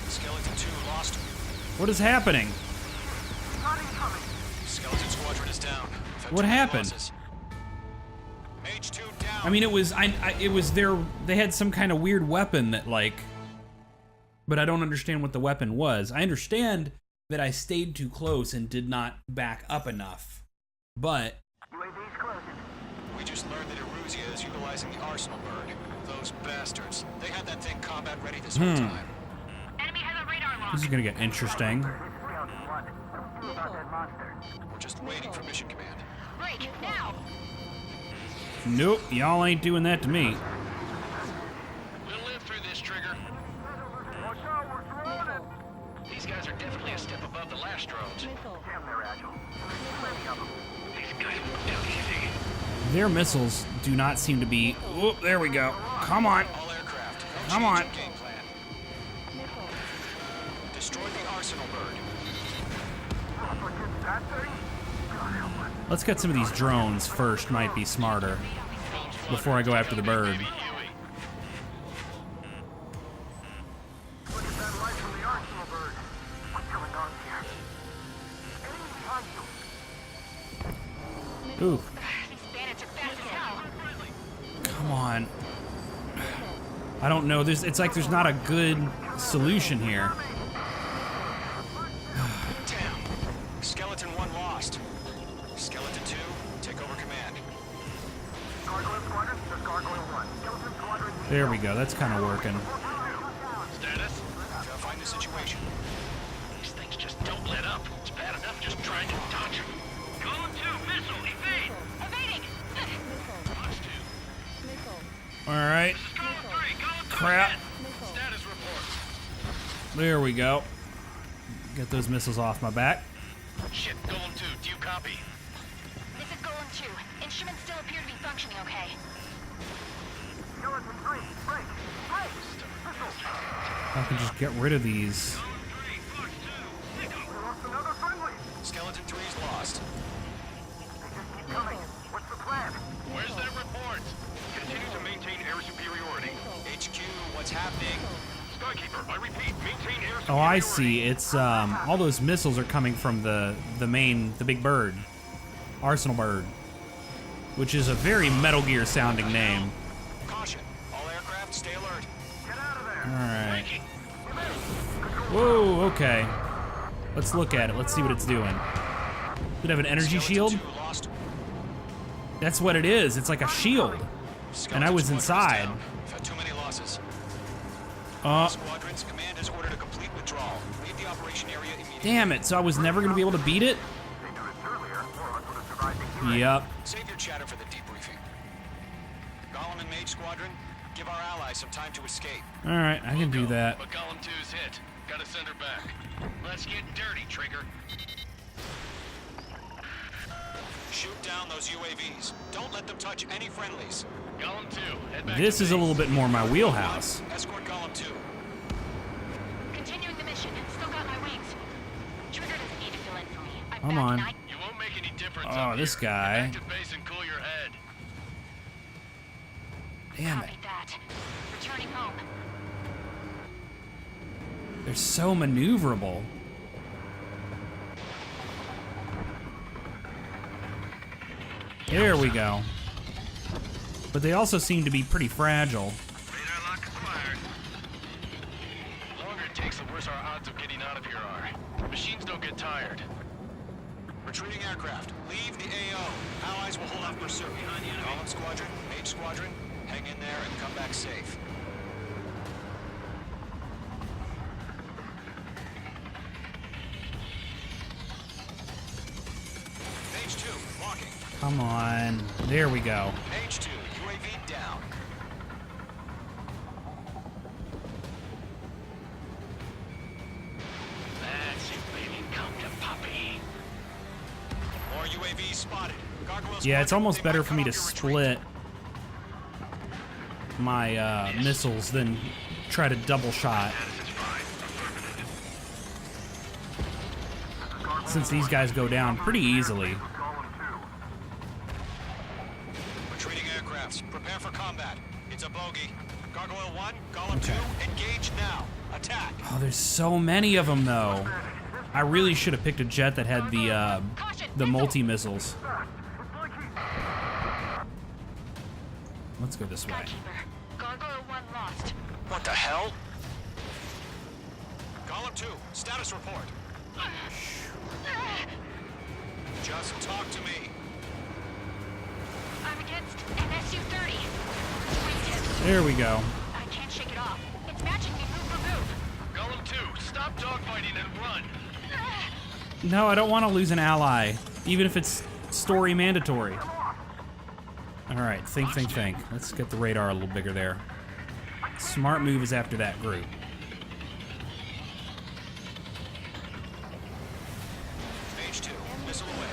Skeleton 2 lost. What is happening? Skeleton Squadron is down. What happened? Losses. Mage 2 down. I mean, it was they had some kind of weird weapon that like, but I don't understand what the weapon was. I understand that I stayed too close and did not back up enough, but UAV's closing. We just learned that Eruzia is utilizing the Arsenal bird. Those bastards. They had that thing combat ready this whole time. Enemy has a radar lock. this is gonna get interesting. Skeleton 1. Don't do about that monster. We're just waiting for mission command. Break, now! Nope, y'all ain't doing that to me. We'll live through this, Trigger. Watch out, we're surrounded. These guys are definitely a step above the last drones. Damn, they're agile. Plenty of them. These guys won't down easy. Their missiles do not seem to be. Oh, there we go. Come on. All aircraft. No Come change on. in game plan. Destroy the Arsenal bird. That thing? God help us. Let's get some of these drones first. Might be smarter before I go after the bird. Look at that light from the Arsenal bird. What's going on here? Enemy behind you. Ooh, These bandits are fast as hell. come on. I don't know. It's like there's not a good solution here. Damn. Skeleton 1 lost. Skeleton 2, take over command. Gargoyle Squadron, this is Gargoyle 1. Skeleton Squadron. There we go. That's kind of working. Status? Verifying the situation. These things just don't let up. It's bad enough just trying to dodge them. Column 2, missile, evade! Evading! Watch 2. All right. This is column 3, column 2 Crap. hit. Status report. There we go. Get those missiles off my back. Shit, Golem 2, do you copy? This is Golem 2. Instruments still appear to be functioning okay. Skeleton 3, break. Break. I can just get rid of these. Column 3, Fox 2, pick 'em. We lost another friendly. Skeleton 3's lost. They just keep coming. What's the plan? Where's that report? Continue to maintain air superiority. HQ, what's happening? Skykeeper, I repeat, maintain air superiority. Oh, I see. It's all those missiles are coming from the big bird, Arsenal bird, which is a very Metal Gear sounding name. Caution. All aircraft, stay alert. Get out of there. All right. Whoa. Okay. Let's look at it. Let's see what it's doing. Did it have an energy shield? Skeleton 2 lost. That's what it is. It's like a shield. And I was Skeleton Squadron is inside. down. We've had too many losses. Uh, Squadrons, command has ordered a complete withdrawal. Leave the operation area immediately. damn it. So I was never going to be able to beat it? They knew this earlier, or else would have survived the heat. Yep. Save your chatter for the debriefing. Golem and Mage Squadron, give our allies some time to escape. All right. I can do that. But Golem 2's hit. Gotta send her back. Let's get dirty, Trigger. Shoot down those UAVs. Don't let them touch any friendlies. Golem 2, head back This to is a base. little bit more my wheelhouse. Escort Golem 2. Continuing the mission. Still got my wings. Trigger doesn't need to fill in for me. I'm Come back on. tonight. You won't make any difference Oh, up this here. guy. Head back to base and cool your head. Damn it. Copy that. Returning home. They're so maneuverable. There we go. But they also seem to be pretty fragile. Radar lock acquired. The longer it takes, the worse our odds of getting out of here are. Machines don't get tired. Retreating aircraft. Leave the AO. Allies will hold off pursuit. Golem Squadron, Mage Squadron, hang in there and come back safe. Mage 2, locking. Come on. There we go. Mage 2, UAV down. That's it, baby. Come to puppy. More UAVs spotted. Gargoyle Yeah, it's Squadron, almost they better might for me cut to off your split retreat. my missiles than try to double shot. Since these guys go down pretty easily. Retreating aircrafts, prepare for combat. It's a bogey. Gargoyle 1, Golem 2, engage now. Attack. Oh, there's so many of them though. I really should have picked a jet that had the multi-missiles. Let's go this way. Skykeeper. Gargoyle 1 lost. What the hell? Golem 2, status report. Just talk to me. I'm against an SU-30. Wingtip. There we go. I can't shake it off. It's matching me move for move. Golem 2, stop dogfighting and run. No, I don't want to lose an ally, even if it's story mandatory. All right, think. Let's get the radar a little bigger there. Smart move is after that group. Mage 2, missile away.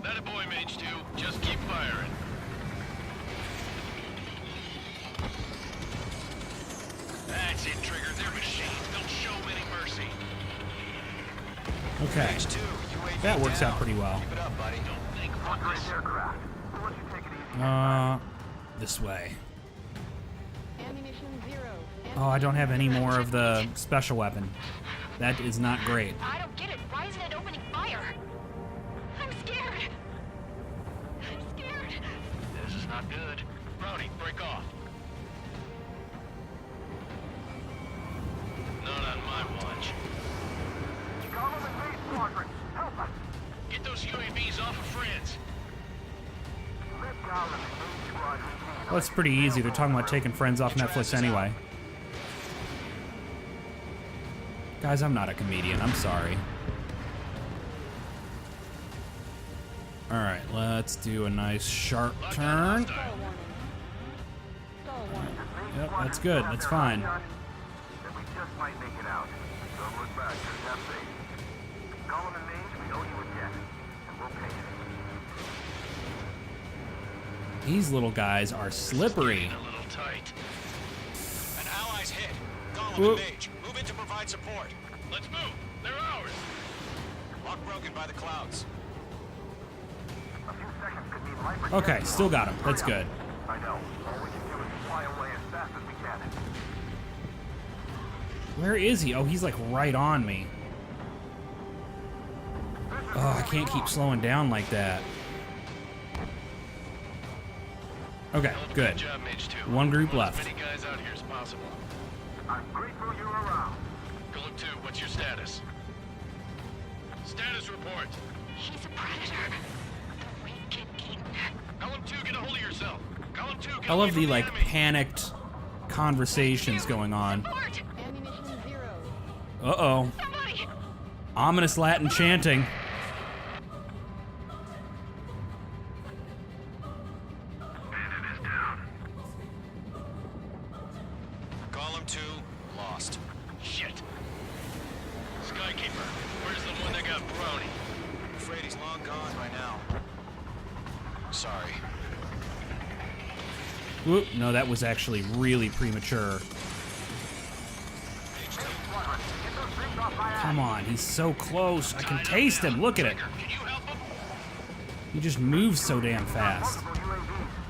That a boy, Mage 2. Just keep firing. That's it, Trigger. They're machines. Don't show any mercy. Okay, Mage 2, UAV that works down. out pretty well. Keep it up, buddy. Don't think about this. Aircraft. We'll let you take it easy. This way. Ammunition 0. Oh, I don't have any more of the special weapon. That is not great. I don't get it. Why isn't it opening fire? I'm scared. I'm scared. This is not good. Brownie, break off. Not on my watch. Golem and Mage Squadron, help us. Get those UAVs off of friends. Let Golem and Mage Squadron handle Well, it's pretty easy. They're talking about taking Friends off Netflix anyway. Guys, I'm not a comedian. I'm sorry. Alright, let's do a nice sharp turn. Yep, that's good. That's fine. Then we just might make it out. Don't look back. Just have faith. Golem and Mage, we owe you a debt, and we'll pay it. These little guys are slippery. A little tight. An ally's hit. Golem Whoop. and Mage, move in to provide support. Let's move. They're ours. Lock broken by the clouds. A few seconds could mean life or Okay, death. still got him. That's good. I know. All we can do is fly away as fast as we can. Where is he? Oh, he's like right on me. Oh, I can't keep slowing down like that. Okay, good. Good job, Mage 2. One group Want left. As many guys out here as possible. I'm grateful you're around. Golem 2, what's your status? Status report. He's a predator. The weak get eaten. Golem 2, get a hold of yourself. Golem 2, get I away love from the like enemy. panicked conversations going on. Support! Ammunition 0. Uh-oh. Somebody! Ominous Latin chanting. Bandit is down. Golem 2, lost. Shit. Skykeeper, where's the one that got Brownie? Afraid he's long gone by now. Sorry. Whoop, no, that was actually really premature. Mage 2, Get those things off my ass. Come on, he's so close. I can taste him. Look at it. Can you help him? He just moves so damn fast. Multiple UAVs.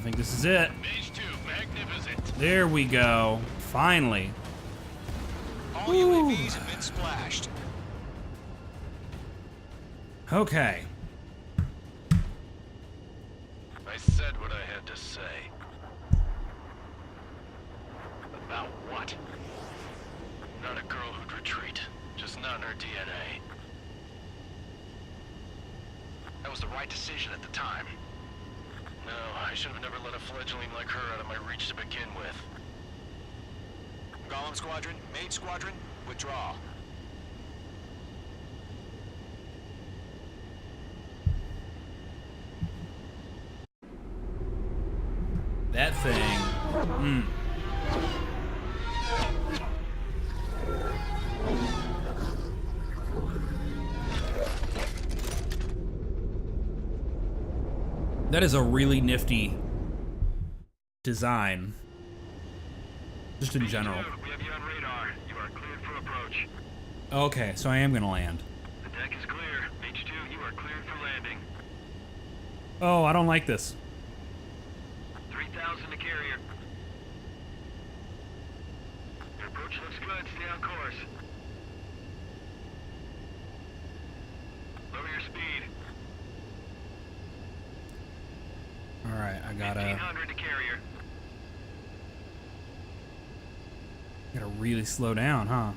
think this is it. Mage 2, magnificent. There we go. Finally. All UAVs have been splashed. Okay. I said what I had to say. About what? Not a girl who'd retreat. Just not in her DNA. That was the right decision at the time. No, I should have never let a fledgling like her out of my reach to begin with. Golem Squadron, Mage Squadron, withdraw. That thing. That is a really nifty design. Just in general. We have you on radar. You are cleared for approach. Okay, so I am gonna land. The deck is clear. H2, you are cleared for landing. Oh, I don't like this. 3,000 to carrier. Your approach looks good. Stay on course. Lower your speed. Alright, I gotta 1,500 to carrier. really slow down, huh?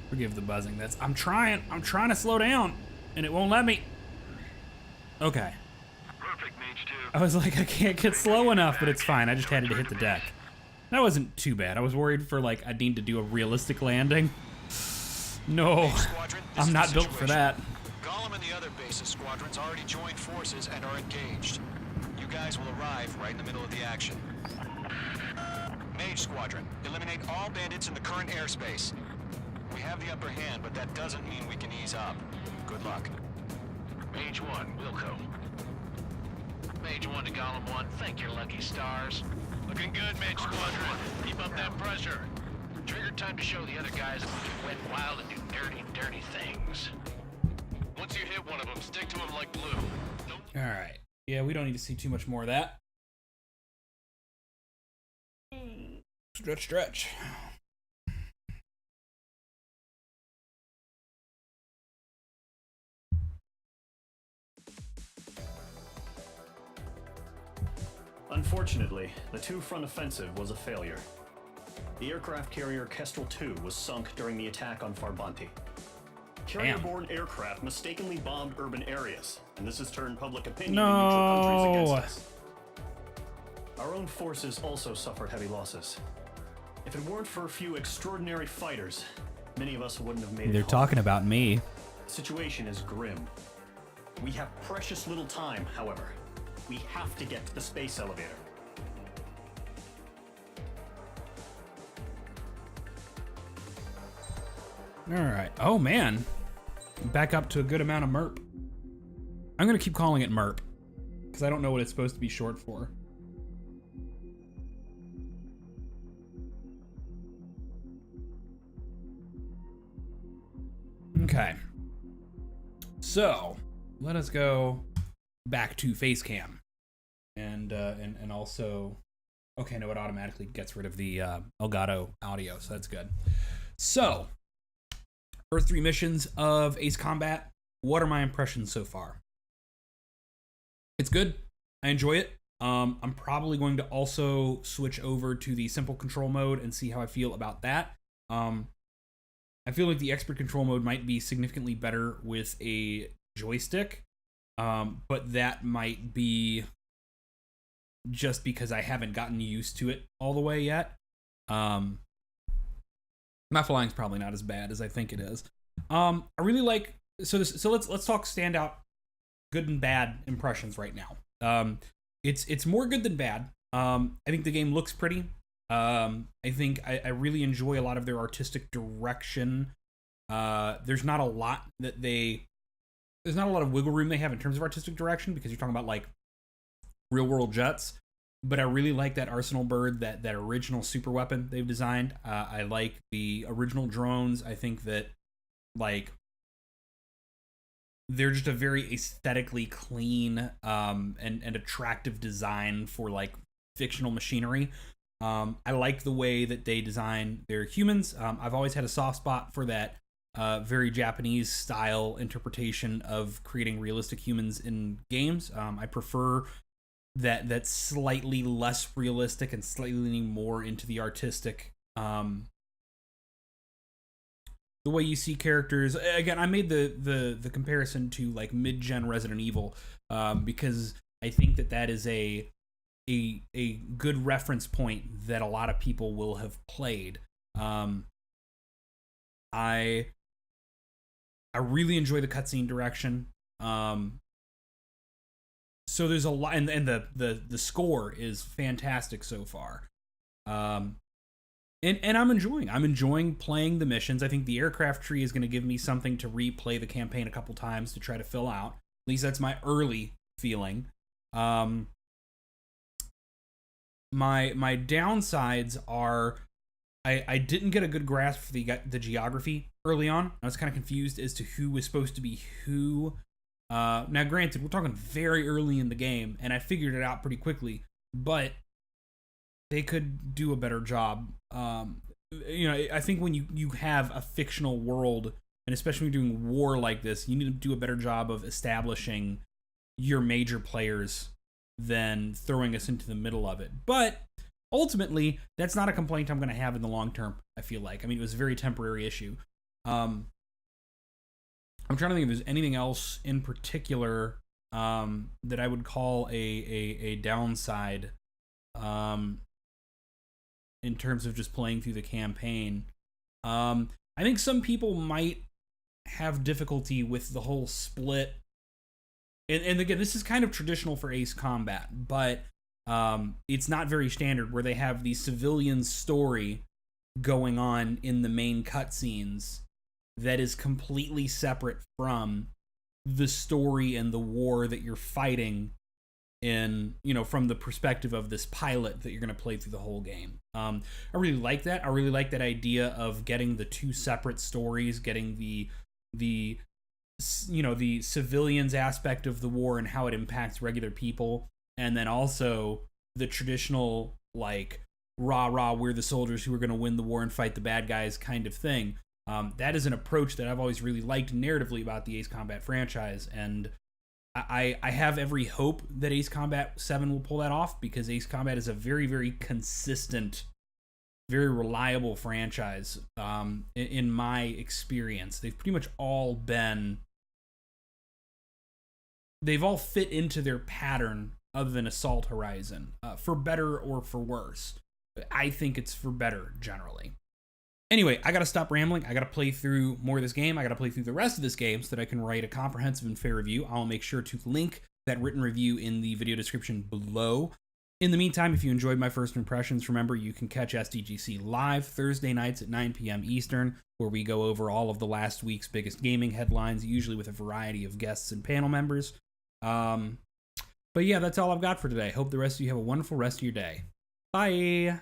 Forgive the buzzing. I'm trying to slow down, and it won't let me. Okay. Perfect, Mage 2. I was like, I can't get slow enough, but it's fine. I just had to hit the deck. That wasn't too bad. I was worried for, like, I need to do a realistic landing. No, I'm not built for that. Golem and the other bases squadrons already joined forces and are engaged. You guys will arrive right in the middle of the action. Mage Squadron, eliminate all bandits in the current airspace. We have the upper hand, but that doesn't mean we can ease up. Good luck. Mage 1, Wilco. Mage 1 to Golem 1, thank your lucky stars. Looking good, Mage Squadron. Keep up that pressure. Trigger time to show the other guys that we can wet wild and do dirty, dirty things. Once you hit one of them, stick to them like glue. Alright. Yeah, we don't need to see too much more of that. Stretch, stretch. Unfortunately, the two-front offensive was a failure. The aircraft carrier Kestrel II was sunk during the attack on Farbanti. Carrier-borne aircraft mistakenly bombed urban areas, and this has turned public opinion in neutral countries against us. Our own forces also suffered heavy losses. If it weren't for a few extraordinary fighters, many of us wouldn't have made it They're home. talking about me. The situation is grim. We have precious little time, however. We have to get to the space elevator. Alright. Oh, man. Back up to a good amount of MERP. I'm going to keep calling it MERP, because I don't know what it's supposed to be short for. Okay. So, let us go back to face cam. And also... Okay, no, it automatically gets rid of the Elgato audio, so that's good. So... First 3 missions of Ace Combat. What are my impressions so far? It's good. I enjoy it. I'm probably going to also switch over to the simple control mode and see how I feel about that. I feel like the expert control mode might be significantly better with a joystick, but that might be just because I haven't gotten used to it all the way yet. My flying's probably not as bad as I think it is. I really like so let's talk standout good and bad impressions right now. It's more good than bad. I think the game looks pretty. I think I really enjoy a lot of their artistic direction. There's not a lot of wiggle room they have in terms of artistic direction because you're talking about like real world jets. but I really like that Arsenal bird, that original super weapon they've designed. I like the original drones. I think that, like, they're just a very aesthetically clean and attractive design for, like, fictional machinery. I like the way that they design their humans. I've always had a soft spot for that very Japanese style interpretation of creating realistic humans in games. I prefer that slightly less realistic and slightly leaning more into the artistic. The way you see characters. Again, I made the comparison to, like, mid-gen Resident Evil because I think that is a good reference point that a lot of people will have played. I really enjoy the cutscene direction. So there's a lot, and the score is fantastic so far. And I'm enjoying playing the missions. I think the aircraft tree is going to give me something to replay the campaign a couple times to try to fill out. At least that's my early feeling. My downsides are I didn't get a good grasp for the geography early on. I was kind of confused as to who was supposed to be who. Now, granted, we're talking very early in the game, and I figured it out pretty quickly, but they could do a better job. I think when you have a fictional world, and especially when you're doing war like this, you need to do a better job of establishing your major players than throwing us into the middle of it. But ultimately, that's not a complaint I'm going to have in the long term, I feel like. I mean, it was a very temporary issue. I'm trying to think if there's anything else in particular that I would call a downside in terms of just playing through the campaign. I think some people might have difficulty with the whole split. And again, this is kind of traditional for Ace Combat, but it's not very standard, where they have the civilian story going on in the main cutscenes that is completely separate from the story and the war that you're fighting in, from the perspective of this pilot that you're going to play through the whole game. I really like that. I really like that idea of getting the two separate stories, getting the civilians aspect of the war and how it impacts regular people, and then also the traditional, like, rah, we're the soldiers who are going to win the war and fight the bad guys kind of thing. That is an approach that I've always really liked narratively about the Ace Combat franchise, and I have every hope that Ace Combat 7 will pull that off, because Ace Combat is a very, very consistent, very reliable franchise in my experience. They've pretty much all fit into their pattern other than Assault Horizon, for better or for worse. I think it's for better, generally. Anyway, I gotta stop rambling. I gotta play through more of this game. I gotta play through the rest of this game so that I can write a comprehensive and fair review. I'll make sure to link that written review in the video description below. In the meantime, if you enjoyed my first impressions, remember you can catch SDGC live Thursday nights at 9 p.m. Eastern, where we go over all of the last week's biggest gaming headlines, usually with a variety of guests and panel members. But yeah, that's all I've got for today. Hope the rest of you have a wonderful rest of your day. Bye!